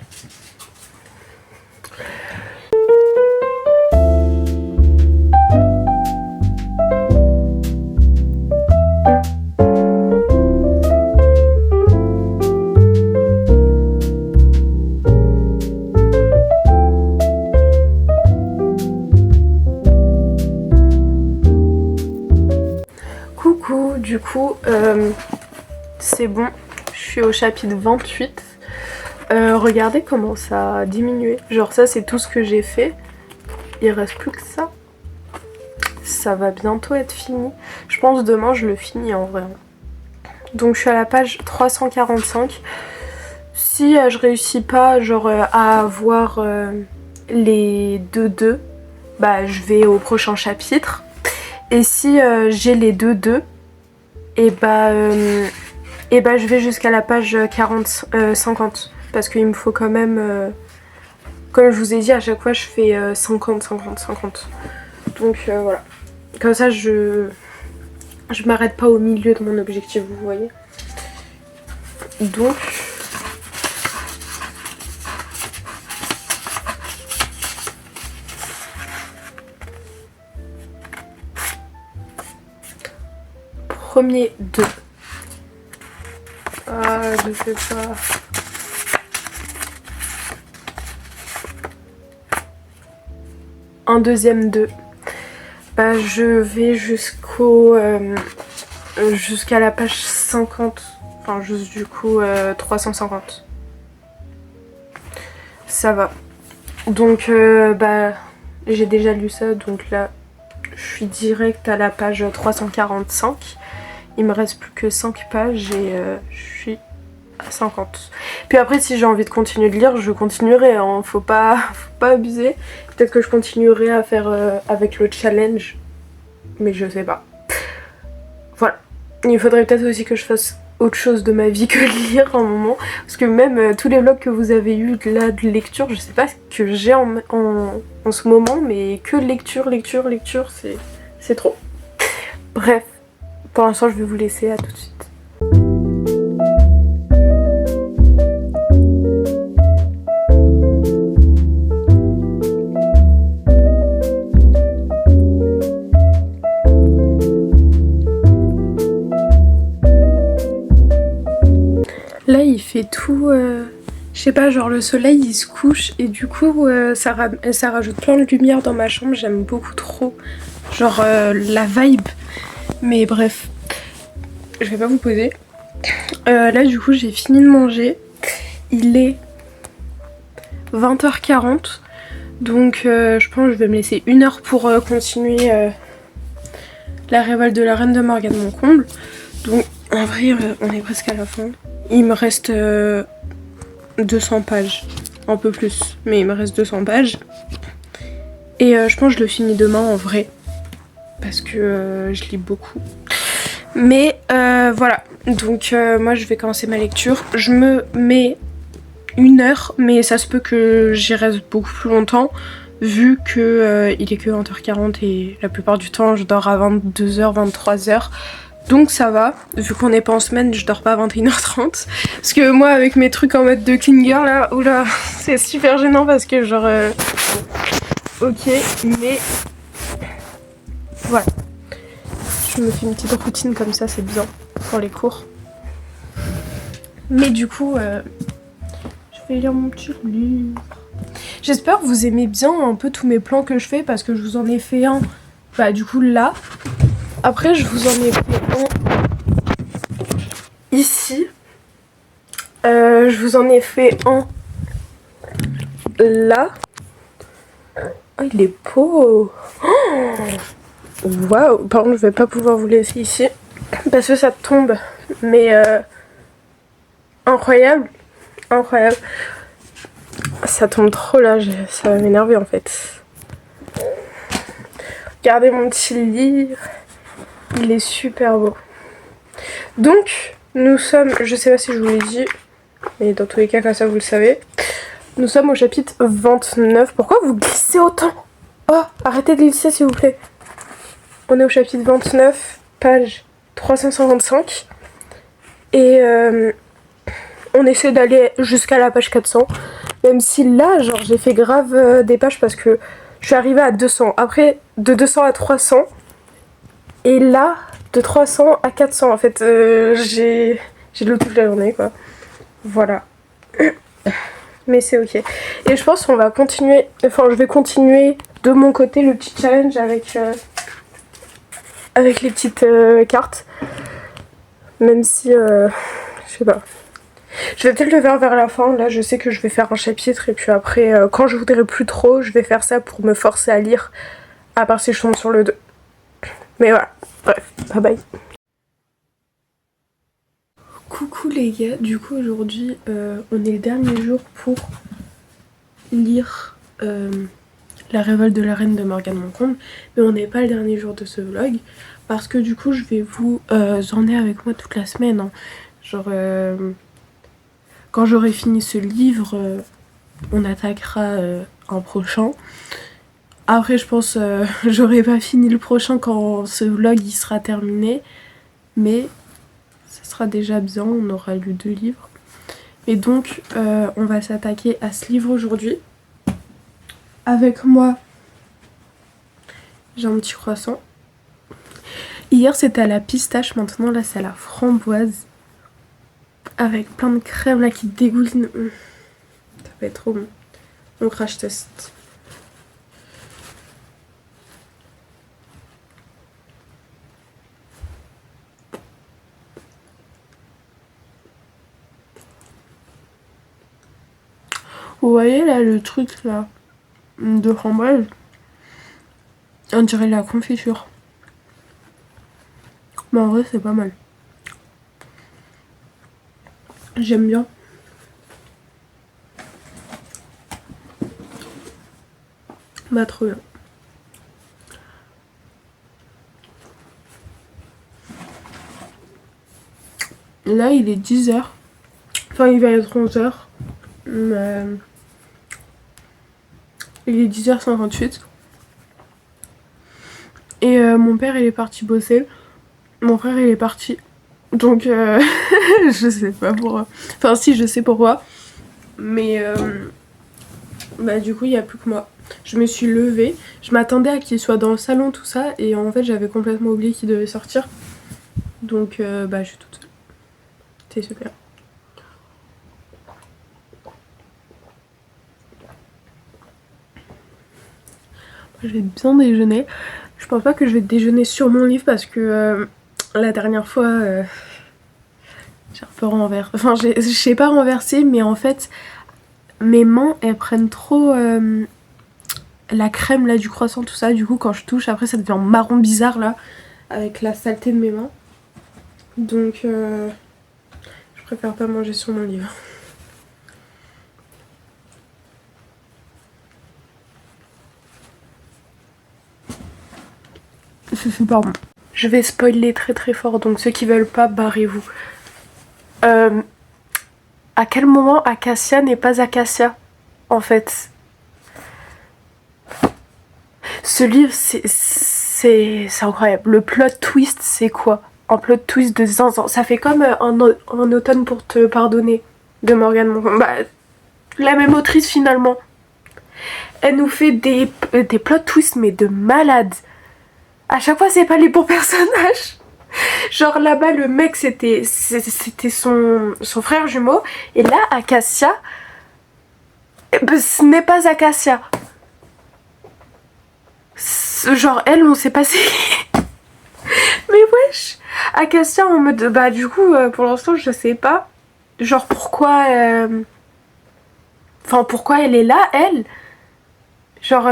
Du coup, c'est bon, je suis au chapitre 28. Regardez comment ça a diminué. Genre ça, c'est tout ce que j'ai fait. Il reste plus que ça. Ça va bientôt être fini. Je pense demain, je le finis en vrai. Donc je suis à la page 345. Si je réussis pas genre à avoir les deux, bah je vais au prochain chapitre. Et si j'ai les deux, et bah je vais jusqu'à la page 50 parce qu'il me faut quand même comme je vous ai dit à chaque fois je fais 50. Donc voilà, comme ça je m'arrête pas au milieu de mon objectif, vous voyez. Donc premier 2. Ah, je sais pas. Un deuxième 2. Bah, je vais jusqu'à la page 50. Enfin, juste du coup 350. Ça va. Donc, bah, j'ai déjà lu ça. Donc là, je suis direct à la page 345. Il me reste plus que 5 pages et je suis à 50. Puis après, si j'ai envie de continuer de lire, je continuerai, hein. Faut pas abuser. Peut-être que je continuerai à faire avec le challenge, mais je sais pas. Voilà. Il faudrait peut-être aussi que je fasse autre chose de ma vie que lire en moment, parce que même tous les vlogs que vous avez eu là de lecture, je sais pas ce que j'ai en ce moment, mais que lecture, c'est trop. Bref, pour l'instant je vais vous laisser, à tout de suite. Là il fait tout, je sais pas, genre le soleil il se couche et du coup ça rajoute plein de lumière dans ma chambre, j'aime beaucoup trop, genre la vibe. Mais bref, je vais pas vous poser. Là du coup j'ai fini de manger, il est 20h40, donc je pense que je vais me laisser 1 heure pour continuer la révolte de la reine de Morgane Moncomble. Donc en vrai on est presque à la fin. Il me reste 200 pages, un peu plus, mais il me reste 200 pages. Et je pense que je le finis demain en vrai, parce que je lis beaucoup. Mais voilà, donc moi je vais commencer ma lecture. Je me mets 1 heure, mais ça se peut que j'y reste beaucoup plus longtemps, vu que il est que 20h40 et la plupart du temps je dors à 22h, 23h. Donc ça va, vu qu'on n'est pas en semaine, je dors pas à 21h30. Parce que moi avec mes trucs en mode de clean girl là, oula, c'est super gênant parce que genre... ok, mais... voilà. Je me fais une petite routine comme ça, c'est bien pour les cours. Mais du coup, je vais lire mon petit livre. J'espère que vous aimez bien un peu tous mes plans que je fais parce que je vous en ai fait un, bah du coup là. Après je vous en ai fait un ici. Je vous en ai fait un là. Oh il est beau. Waouh. Par contre je vais pas pouvoir vous laisser ici parce que ça tombe. Mais incroyable. Incroyable. Ça tombe trop là, ça va m'énerver en fait. Regardez mon petit livre. Il est super beau. Donc, nous sommes, je sais pas si je vous l'ai dit, mais dans tous les cas, comme ça vous le savez. Nous sommes au chapitre 29. Pourquoi vous glissez autant? Oh, arrêtez de glisser s'il vous plaît. On est au chapitre 29, page 355. Et on essaie d'aller jusqu'à la page 400. Même si là, genre, j'ai fait grave des pages parce que je suis arrivée à 200. Après, de 200 à 300. Et là, de 300 à 400, en fait, j'ai lu toute la journée, quoi. Voilà. Mais c'est ok. Et je pense qu'on va continuer, enfin, je vais continuer de mon côté le petit challenge avec les petites cartes. Même si, je sais pas. Je vais peut-être le faire vers la fin. Là, je sais que je vais faire un chapitre. Et puis après, quand je voudrais plus trop, je vais faire ça pour me forcer à lire. À part si je tombe sur le 2. Mais voilà. Bref, bye bye. Coucou les gars, du coup aujourd'hui on est le dernier jour pour lire la révolte de la reine de Morgane Moncomble, mais on n'est pas le dernier jour de ce vlog parce que du coup je vais vous emmener avec moi toute la semaine, hein. Genre quand j'aurai fini ce livre on attaquera un prochain. Après je pense j'aurai pas fini le prochain quand ce vlog il sera terminé, mais ça sera déjà bien, on aura lu 2 livres. Et donc on va s'attaquer à ce livre aujourd'hui. Avec moi j'ai un petit croissant. Hier c'était à la pistache, maintenant là c'est à la framboise. Avec plein de crème là qui dégouline. Ça va être trop bon. On crash test. Vous voyez là le truc là de framboise, on dirait la confiture. Mais en vrai c'est pas mal. J'aime bien. Bah trop bien. Là il est 10h. Enfin il va être 11h. Mais... il est 10h58. Et mon père il est parti bosser. Mon frère il est parti. Donc je sais pas pourquoi. Enfin si je sais pourquoi. Mais bah du coup il n'y a plus que moi. Je me suis levée. Je m'attendais à qu'il soit dans le salon tout ça. Et en fait j'avais complètement oublié qu'il devait sortir. Donc bah je suis toute seule. C'est super. Je vais bien déjeuner. Je pense pas que je vais déjeuner sur mon livre parce que la dernière fois j'ai un peu renversé. Enfin je sais pas renversé mais en fait mes mains elles prennent trop la crème là du croissant tout ça. Du coup quand je touche après ça devient marron bizarre là avec la saleté de mes mains. Donc je préfère pas manger sur mon livre. C'est super bon. Je vais spoiler très très fort, donc ceux qui veulent pas, barrez-vous. À quel moment Acacia n'est pas Acacia, en fait? Ce livre, c'est incroyable. Le plot twist, c'est quoi? Un plot twist de zinzin. Ça fait comme un automne pour te pardonner, de Morgane Monfort. Bah, la même autrice finalement. Elle nous fait des plot twists, mais de malade. À chaque fois c'est pas les bons personnages. Genre là-bas le mec c'était son frère jumeau. Et là Acacia, ce n'est pas Acacia. Genre elle on sait pas c'est qui. Mais wesh. Acacia en mode bah du coup pour l'instant je sais pas. Genre pourquoi enfin pourquoi elle est là elle. Genre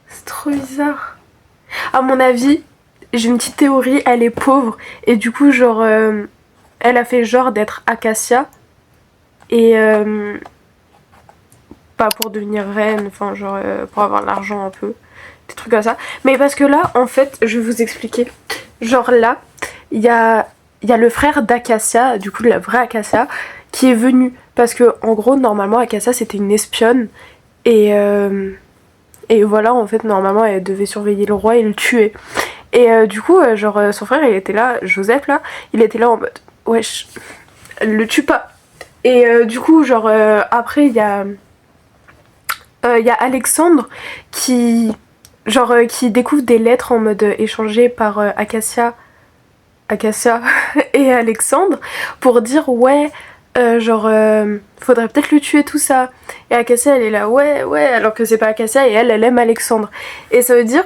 c'est trop bizarre. À mon avis, j'ai une petite théorie, elle est pauvre et du coup genre elle a fait genre d'être Acacia et pas pour devenir reine, enfin genre pour avoir de l'argent un peu, des trucs comme ça. Mais parce que là en fait, je vais vous expliquer. Genre là, il y a le frère d'Acacia, du coup de la vraie Acacia, qui est venu parce que en gros normalement Acacia c'était une espionne et voilà, en fait, normalement, elle devait surveiller le roi et le tuer. Et du coup, genre, son frère, il était là, Joseph, là, il était là en mode, wesh, le tue pas. Et du coup, genre, après, il y a Alexandre qui, genre, qui découvre des lettres en mode échangées par Acacia et Alexandre pour dire, ouais, genre faudrait peut-être le tuer tout ça. Et Acacia elle est là ouais alors que c'est pas Acacia et elle aime Alexandre. Et ça veut dire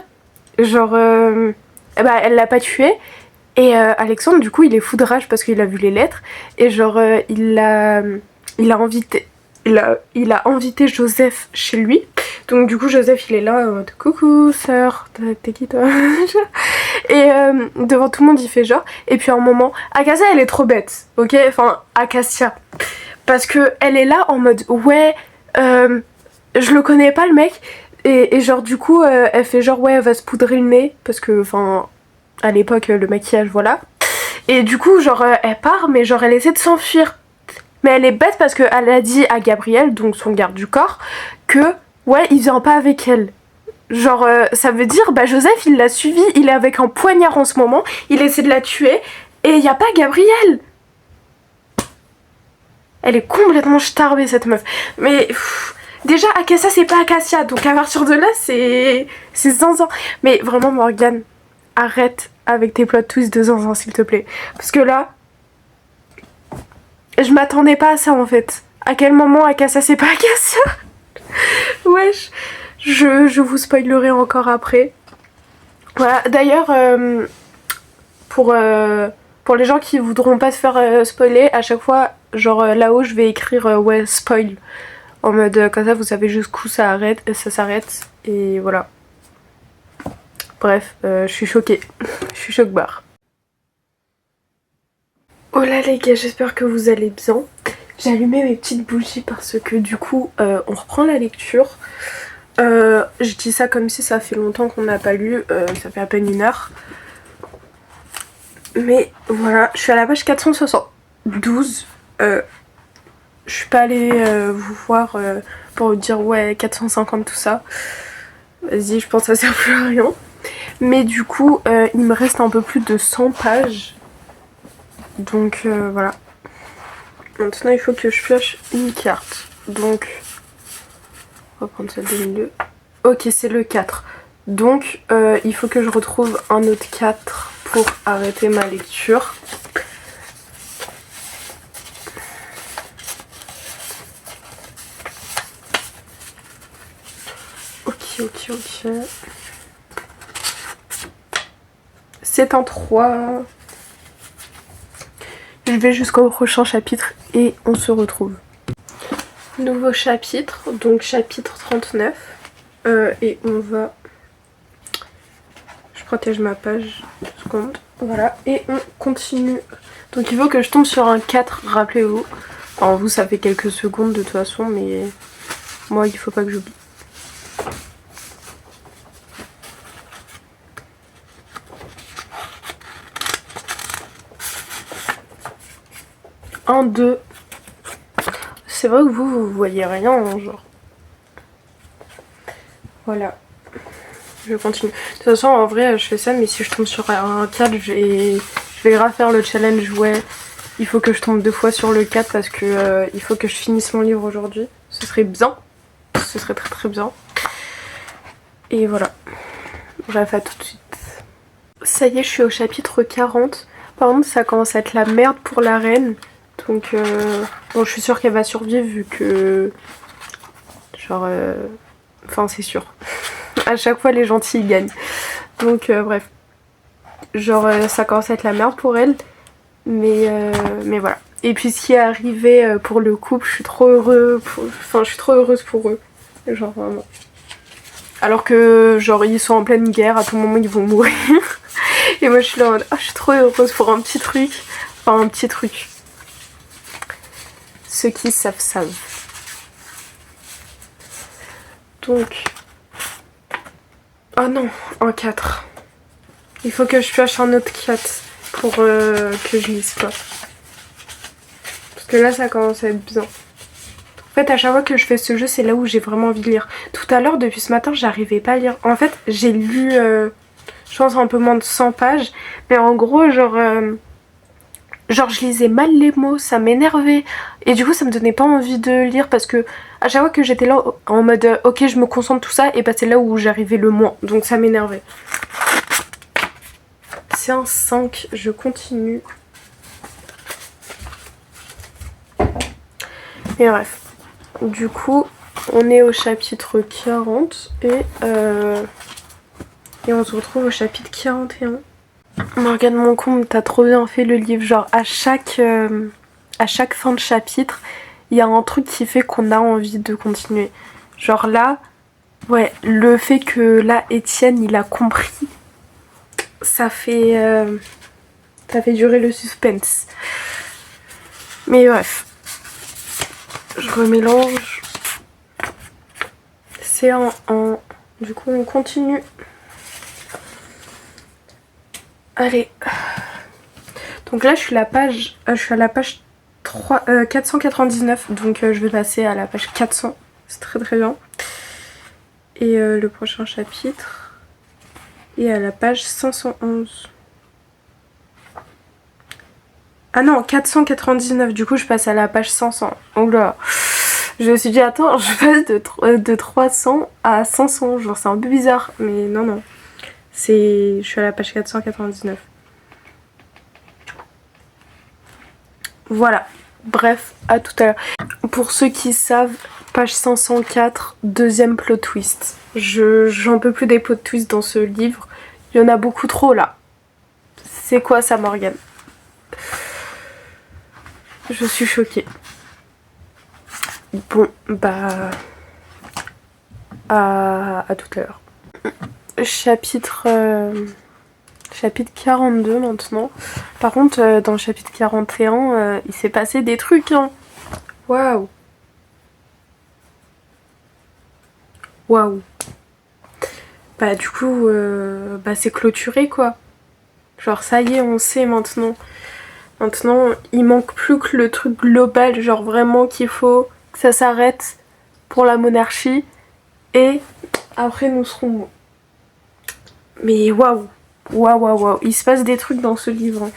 genre bah elle l'a pas tué et Alexandre du coup il est fou de rage parce qu'il a vu les lettres et genre il a invité Joseph chez lui. Donc du coup Joseph il est là en mode coucou sœur, t'es qui toi? Et devant tout le monde il fait genre. Et puis à un moment Acacia elle est trop bête, ok, enfin Acacia, parce que elle est là en mode ouais je le connais pas le mec et genre du coup elle fait genre ouais elle va se poudrer le nez parce que enfin à l'époque le maquillage voilà. Et du coup genre elle part mais genre elle essaie de s'enfuir. Mais elle est bête parce qu'elle a dit à Gabriel, donc son garde du corps, que ouais il vient pas avec elle. Genre ça veut dire bah Joseph il l'a suivi, il est avec un poignard en ce moment, il essaie de la tuer et il y a pas Gabriel. Elle est complètement starbée cette meuf. Mais déjà Acacia c'est pas Acacia donc à partir de là c'est zinzin. Mais vraiment Morgane, arrête avec tes plot twists de zinzin s'il te plaît. Parce que là, je m'attendais pas à ça en fait. À quel moment Akasa c'est pas Akasa? Wesh, je vous spoilerai encore après. Voilà, d'ailleurs, pour les gens qui voudront pas se faire spoiler, à chaque fois, genre là-haut, je vais écrire ouais, spoil. En mode, comme ça, vous savez jusqu'où ça s'arrête. Et voilà. Bref, je suis choquée. Je suis choc-barre. Oh là les gars, j'espère que vous allez bien. J'ai allumé mes petites bougies parce que du coup, on reprend la lecture. Je dis ça comme si ça fait longtemps qu'on n'a pas lu, ça fait à peine 1 heure. Mais voilà, je suis à la page 472. Je suis pas allée vous voir pour vous dire ouais 450 tout ça. Vas-y, je pense que ça sert plus à rien. Mais du coup, il me reste un peu plus de 100 pages. Donc voilà. Maintenant, il faut que je pioche une carte. Donc, on va prendre celle de milieu. Ok, c'est le 4. Donc, il faut que je retrouve un autre 4 pour arrêter ma lecture. Ok. C'est un 3. Je vais jusqu'au prochain chapitre et on se retrouve. Nouveau chapitre, donc chapitre 39. Et on va... Je protège ma page, 2 secondes. Voilà, et on continue. Donc il faut que je tombe sur un 4, rappelez-vous. Enfin, vous, ça fait quelques secondes de toute façon, mais moi, il faut pas que j'oublie. Un, 2. C'est vrai que vous voyez rien, hein, genre. Voilà. Je continue. De toute façon, en vrai, je fais ça, mais si je tombe sur un 4, je vais grave faire le challenge. Ouais, il faut que je tombe 2 fois sur le 4 parce que il faut que je finisse mon livre aujourd'hui. Ce serait bien. Ce serait très très bien. Et voilà. Bref, à tout de suite. Ça y est, je suis au chapitre 40. Par contre, ça commence à être la merde pour la reine. Donc, bon, je suis sûre qu'elle va survivre vu que... Genre... Enfin, c'est sûr. À chaque fois, les gentils, ils gagnent. Donc, bref. Genre, ça commence à être la merde pour elle. Mais voilà. Et puis, ce qui est arrivé pour le couple, je suis trop heureuse. Enfin, je suis trop heureuse pour eux. Genre, vraiment. Alors que, genre, ils sont en pleine guerre. À tout moment, ils vont mourir. Et moi, je suis là en mode... Oh, je suis trop heureuse pour un petit truc. Enfin, un petit truc. Ceux qui savent, savent. Donc... Oh non, un 4. Il faut que je pioche un autre 4 pour que je lise pas. Parce que là, ça commence à être bien. En fait, à chaque fois que je fais ce jeu, c'est là où j'ai vraiment envie de lire. Tout à l'heure, depuis ce matin, j'arrivais pas à lire. En fait, j'ai lu, je pense, un peu moins de 100 pages. Mais en gros, genre, je lisais mal les mots, ça m'énervait. Et du coup, ça me donnait pas envie de lire parce que à chaque fois que j'étais là en mode ok, je me concentre tout ça, et bah c'est là où j'arrivais le moins. Donc ça m'énervait. C'est un 5, je continue. Et bref. Du coup, on est au chapitre 40 et on se retrouve au chapitre 41. Morgane Moncombe, t'as trop bien fait le livre. Genre à chaque fin de chapitre, il y a un truc qui fait qu'on a envie de continuer. Genre là, ouais, le fait que là Étienne il a compris, ça fait durer le suspense. Mais bref, je remélange. C'est un. Du coup on continue. Allez. Donc là je suis à la page 499, donc je vais passer à la page 400. C'est très très bien. Et le prochain chapitre est à la page 511. Ah non, 499, du coup je passe à la page 500. Oh là, je me suis dit attends, je passe de 300 à 500, genre c'est un peu bizarre, mais non. Je suis à la page 499. Voilà, bref, à tout à l'heure. Pour ceux qui savent, page 504, deuxième plot twist. J'en peux plus des plot twists dans ce livre. Il y en a beaucoup trop là. C'est quoi ça, Morgane? Je suis choquée. Bon, bah... à tout à l'heure. Chapitre 42 maintenant. Par contre, dans le chapitre 41, il s'est passé des trucs, hein. Waouh. Waouh. Bah du coup, c'est clôturé quoi. Genre ça y est, on sait maintenant. Maintenant, il manque plus que le truc global, genre vraiment qu'il faut que ça s'arrête pour la monarchie. Et après nous serons bons. Mais waouh. Waouh, waouh, waouh. Il se passe des trucs dans ce livre.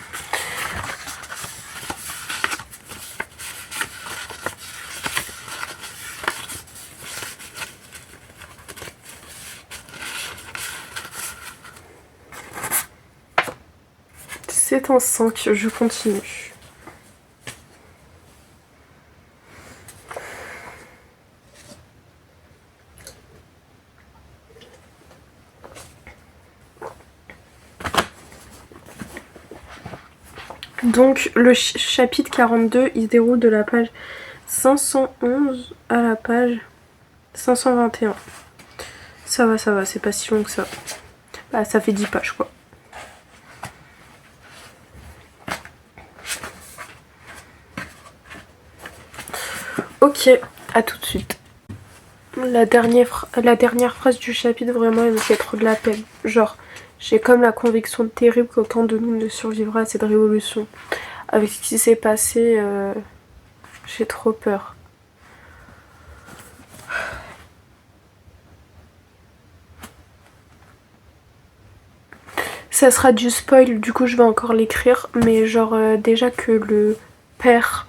C'est en 5, je continue. Donc le chapitre 42, il se déroule de la page 511 à la page 521. Ça va, c'est pas si long que ça. Bah ça fait 10 pages quoi. Ok, à tout de suite. La dernière phrase du chapitre, vraiment, elle me fait trop de la peine. Genre, j'ai comme la conviction terrible qu'aucun de nous ne survivra à cette révolution. Avec ce qui s'est passé, j'ai trop peur. Ça sera du spoil, du coup je vais encore l'écrire, mais genre déjà que le père...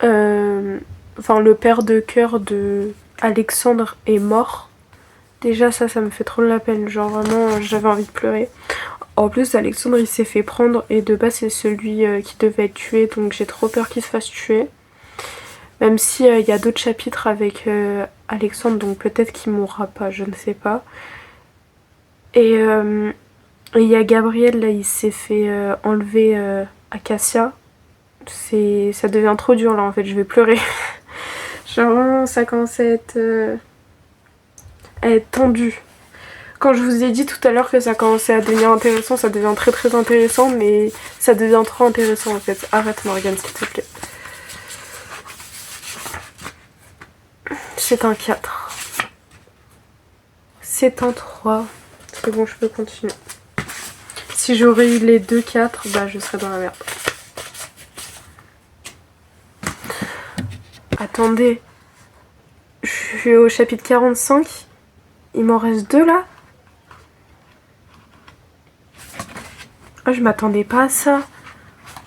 le père de cœur de Alexandre est mort. Déjà ça me fait trop de la peine, genre vraiment j'avais envie de pleurer. En plus Alexandre il s'est fait prendre et de base c'est celui qui devait être tué, donc j'ai trop peur qu'il se fasse tuer. Même si il y a d'autres chapitres avec Alexandre, donc peut-être qu'il mourra pas, je ne sais pas. Et il y a Gabriel, là il s'est fait enlever Acacia. Ça devient trop dur là en fait, je vais pleurer. Genre vraiment ça commence à être tendu. Quand je vous ai dit tout à l'heure que ça commençait à devenir intéressant, ça devient très très intéressant, mais ça devient trop intéressant en fait. Arrête Morgane s'il te plaît. C'est un 4. C'est un 3. C'est bon, je peux continuer. Si j'aurais eu les deux 4, bah je serais dans la merde. Attendez. Je suis au chapitre 45. Il m'en reste 2 là. Oh, je m'attendais pas à ça.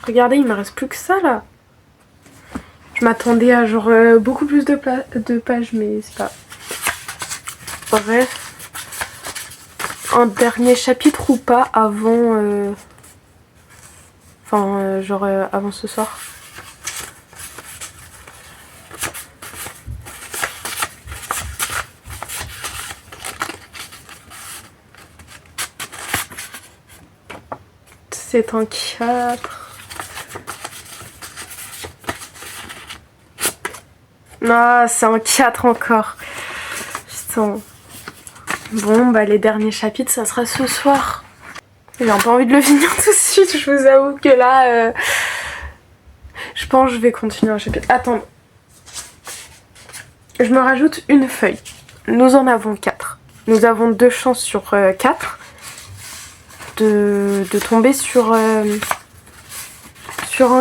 Regardez, il me reste plus que ça là. Je m'attendais à genre beaucoup plus de pages, mais c'est pas... Bref. Un dernier chapitre ou pas avant... avant ce soir. C'est un 4. Ah, c'est un 4 encore. Putain. Bon, bah les derniers chapitres, ça sera ce soir. J'ai un peu envie de le finir tout de suite, je vous avoue que là... je pense que je vais continuer un chapitre. Attends. Je me rajoute une feuille. Nous en avons 4. Nous avons 2 chances sur 4 de tomber sur un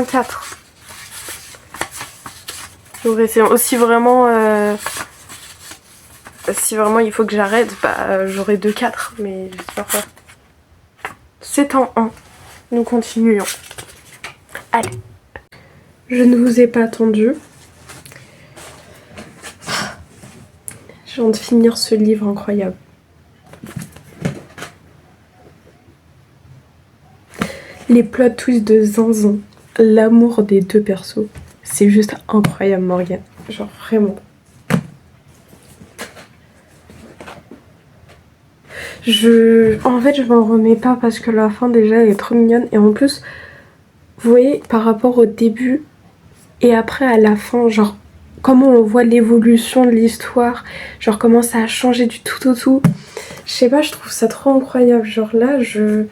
4. C'est aussi vraiment... si vraiment il faut que j'arrête, bah j'aurai 2 4, mais j'espère pas. C'est en 1. Nous continuons. Allez. Je ne vous ai pas attendu. Je viens de finir ce livre incroyable. Les plot twists de Zinzin, l'amour des deux persos, c'est juste incroyable Morgane, genre vraiment. En fait je m'en remets pas parce que la fin déjà elle est trop mignonne et en plus vous voyez par rapport au début et après à la fin genre comment on voit l'évolution de l'histoire, genre comment ça a changé du tout au tout. Je sais pas, je trouve ça trop incroyable, genre là je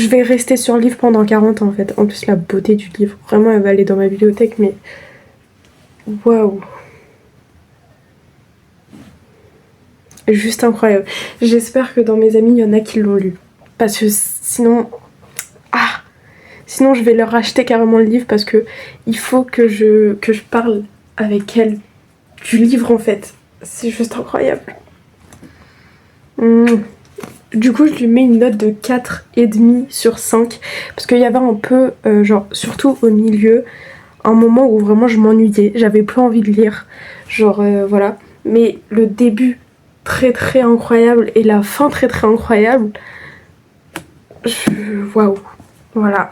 vais rester sur le livre pendant 40 ans en fait. En plus la beauté du livre, vraiment elle va aller dans ma bibliothèque mais waouh. Juste incroyable. J'espère que dans mes amis, il y en a qui l'ont lu. Parce que sinon... Ah, sinon, je vais leur acheter carrément le livre parce que il faut que je parle avec elles du livre en fait. C'est juste incroyable. Du coup, je lui mets une note de 4,5 sur 5. Parce qu'il y avait un peu, genre, surtout au milieu, un moment où vraiment je m'ennuyais. J'avais plus envie de lire. Genre, voilà. Mais le début, très très incroyable. Et la fin, très très incroyable. Waouh. Voilà.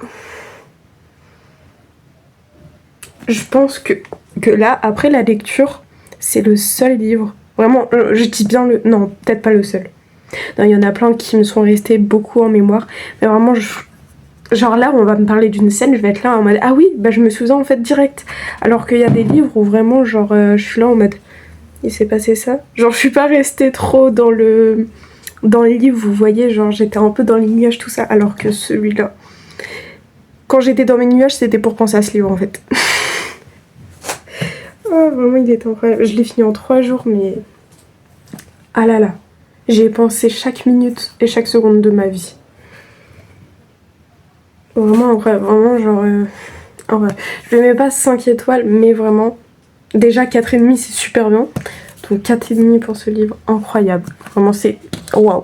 Je pense que là, après la lecture, c'est le seul livre. Vraiment, je dis bien le... Non, peut-être pas le seul. Non, il y en a plein qui me sont restés beaucoup en mémoire. Mais vraiment, genre là, on va me parler d'une scène, je vais être là en mode... Ah oui, bah je me souviens en fait direct. Alors qu'il y a des livres où vraiment, genre, je suis là en mode... Il s'est passé ça. Genre, je suis pas restée trop dans le livre, vous voyez, genre, j'étais un peu dans les nuages, tout ça. Alors que celui-là... Quand j'étais dans mes nuages, c'était pour penser à ce livre en fait. Oh, vraiment, il est incroyable. Je l'ai fini en 3 jours, mais... Ah là là. J'y ai pensé chaque minute et chaque seconde de ma vie. Vraiment incroyable. Vraiment, genre... En vrai, je lui mets pas 5 étoiles, mais vraiment... Déjà, 4,5, c'est super bien. Donc 4,5 pour ce livre. Incroyable. Vraiment, c'est... Waouh.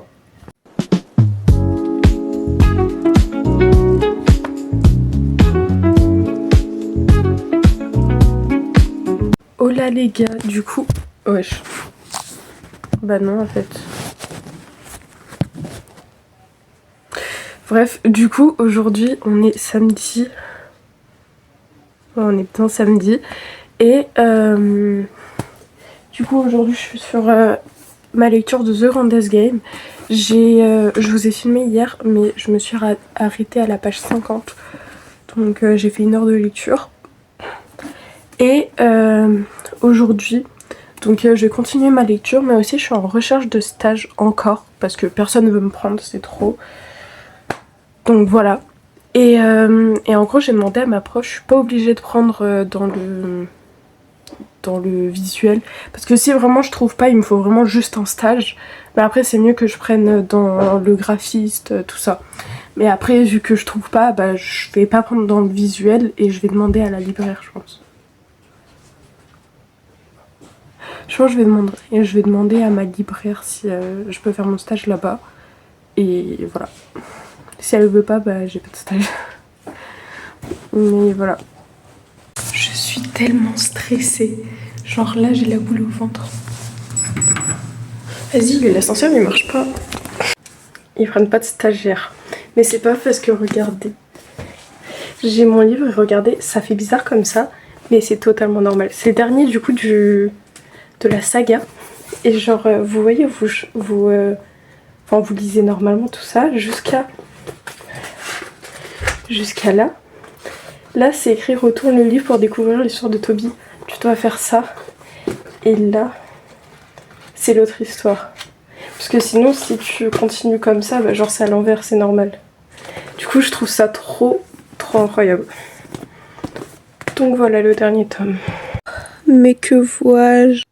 Oh là les gars, du coup... Wesh. Bah non, en fait... Bref, du coup, aujourd'hui, on est samedi. Ouais, on est bien samedi. Et du coup, aujourd'hui, je suis sur ma lecture de The Grandest Game. Je vous ai filmé hier, mais je me suis arrêtée à la page 50. Donc, j'ai fait 1 heure de lecture. Et aujourd'hui, donc je vais continuer ma lecture, mais aussi je suis en recherche de stage encore, parce que personne ne veut me prendre, c'est trop. Donc voilà. Et en gros, j'ai demandé à ma prof, je suis pas obligée de prendre dans le visuel. Parce que si vraiment je trouve pas, il me faut vraiment juste un stage. Mais après, c'est mieux que je prenne dans le graphiste, tout ça. Mais après, vu que je trouve pas, bah je vais pas prendre dans le visuel et je vais demander à la libraire, je pense. Je pense que je vais demander à ma libraire si je peux faire mon stage là-bas. Et voilà. Si elle veut pas, bah j'ai pas de stage. Mais voilà. Je suis tellement stressée. Genre là, j'ai la boule au ventre. Vas-y, l'ascenseur il marche pas. Ils prennent pas de stagiaire. Mais c'est pas parce que regardez. J'ai mon livre et regardez, ça fait bizarre comme ça. Mais c'est totalement normal. C'est le dernier du coup de la saga. Et genre, vous voyez, enfin, vous lisez normalement tout ça jusqu'à là. Là, c'est écrit retourne le livre pour découvrir l'histoire de Toby. Tu dois faire ça. Et là, c'est l'autre histoire. Parce que sinon, si tu continues comme ça, bah, genre c'est à l'envers, c'est normal. Du coup, je trouve ça trop incroyable. Donc voilà le dernier tome. Mais que vois-je?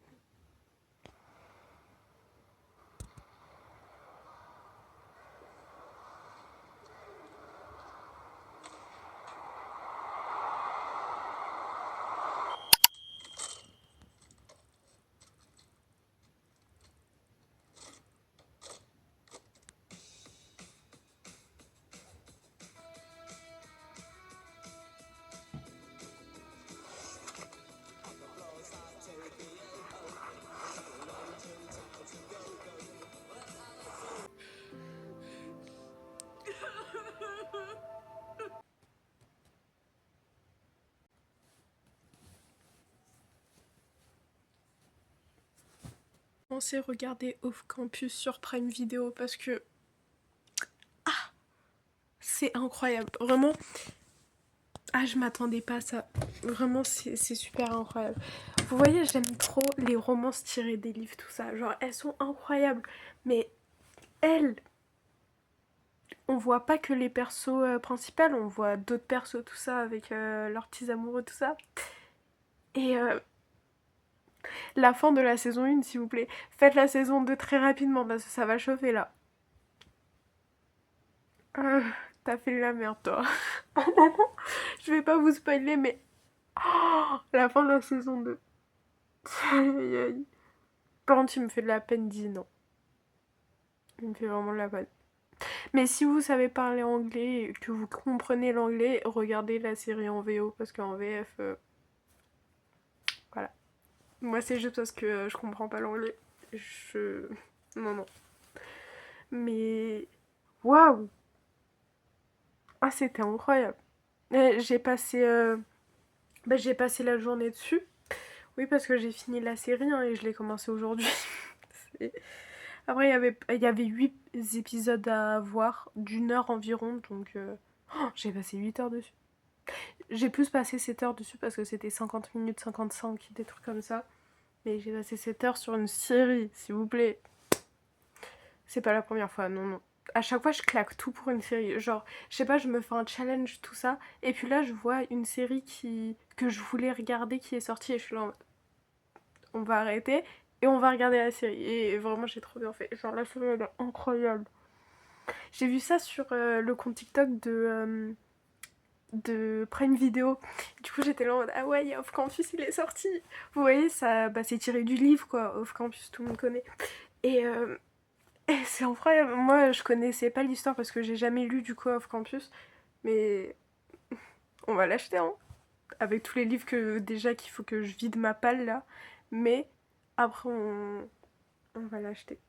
Pensez regarder Off Campus sur Prime Video parce que c'est incroyable. Vraiment, je m'attendais pas à ça. Vraiment, c'est super incroyable. Vous voyez, j'aime trop les romances tirées des livres, tout ça. Genre, elles sont incroyables. Mais elles, on voit pas que les persos principaux, on voit d'autres persos, tout ça, avec leurs petits amoureux, tout ça. Et la fin de la saison 1, s'il vous plaît. Faites la saison 2 très rapidement, parce que ça va chauffer, là. T'as fait la merde, toi. Je vais pas vous spoiler, mais... la fin de la saison 2. Aïe, aïe, aïe. Par contre, il me fait de la peine, dis non. Il me fait vraiment de la peine. Mais si vous savez parler anglais et que vous comprenez l'anglais, regardez la série en VO, parce qu'en VF... voilà. Moi, c'est juste parce que je comprends pas l'anglais. Non, non. Mais... waouh. C'était incroyable. J'ai passé... j'ai passé la journée dessus. Oui, parce que j'ai fini la série hein, et je l'ai commencé aujourd'hui. Après, il y avait 8 épisodes à voir, d'1 heure environ, donc j'ai passé 8 heures dessus. J'ai plus passé 7 heures dessus parce que c'était 50 minutes, 55, des trucs comme ça. Mais j'ai passé 7 heures sur une série, s'il vous plaît. C'est pas la première fois, non, non. À chaque fois, je claque tout pour une série. Genre, je sais pas, je me fais un challenge, tout ça. Et puis là, je vois une série que je voulais regarder qui est sortie et je suis là en mode, on va arrêter et on va regarder la série. Et vraiment, j'ai trop bien fait. Genre, la série, elle est incroyable. J'ai vu ça sur le compte TikTok de Prime Video. Du coup, j'étais là en mode, ah ouais, Off Campus, il est sorti. Vous voyez, ça, c'est tiré du livre, quoi. Off Campus, tout le monde connaît. Et c'est incroyable. Moi, je connaissais pas l'histoire parce que j'ai jamais lu du coup Off Campus. Mais on va l'acheter, hein. Avec tous les livres que déjà qu'il faut que je vide ma palle là. Mais après, on va l'acheter.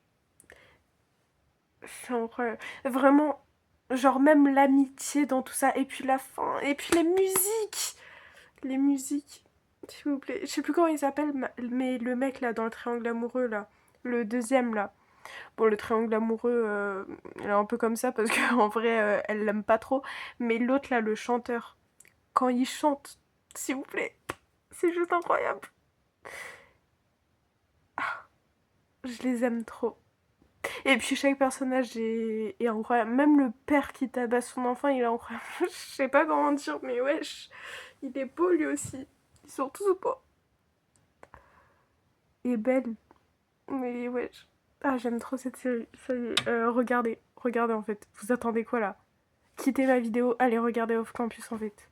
C'est incroyable. Vraiment, genre même l'amitié dans tout ça. Et puis la fin. Et puis les musiques. Les musiques. S'il vous plaît. Je sais plus comment il s'appelle, mais le mec là dans le triangle amoureux là. Le deuxième là. Bon, le triangle amoureux, il est un peu comme ça parce qu'en vrai, elle l'aime pas trop. Mais l'autre là, le chanteur, quand il chante, s'il vous plaît, c'est juste incroyable. Je les aime trop. Et puis chaque personnage est incroyable. Même le père qui tabasse son enfant, il est incroyable. Je sais pas comment dire, mais wesh, il est beau lui aussi. Ils sont tous beaux. Et belle. Mais wesh. J'aime trop cette série. Ça y est, regardez. Regardez en fait. Vous attendez quoi là? Quittez ma vidéo, allez regarder Off Campus en fait.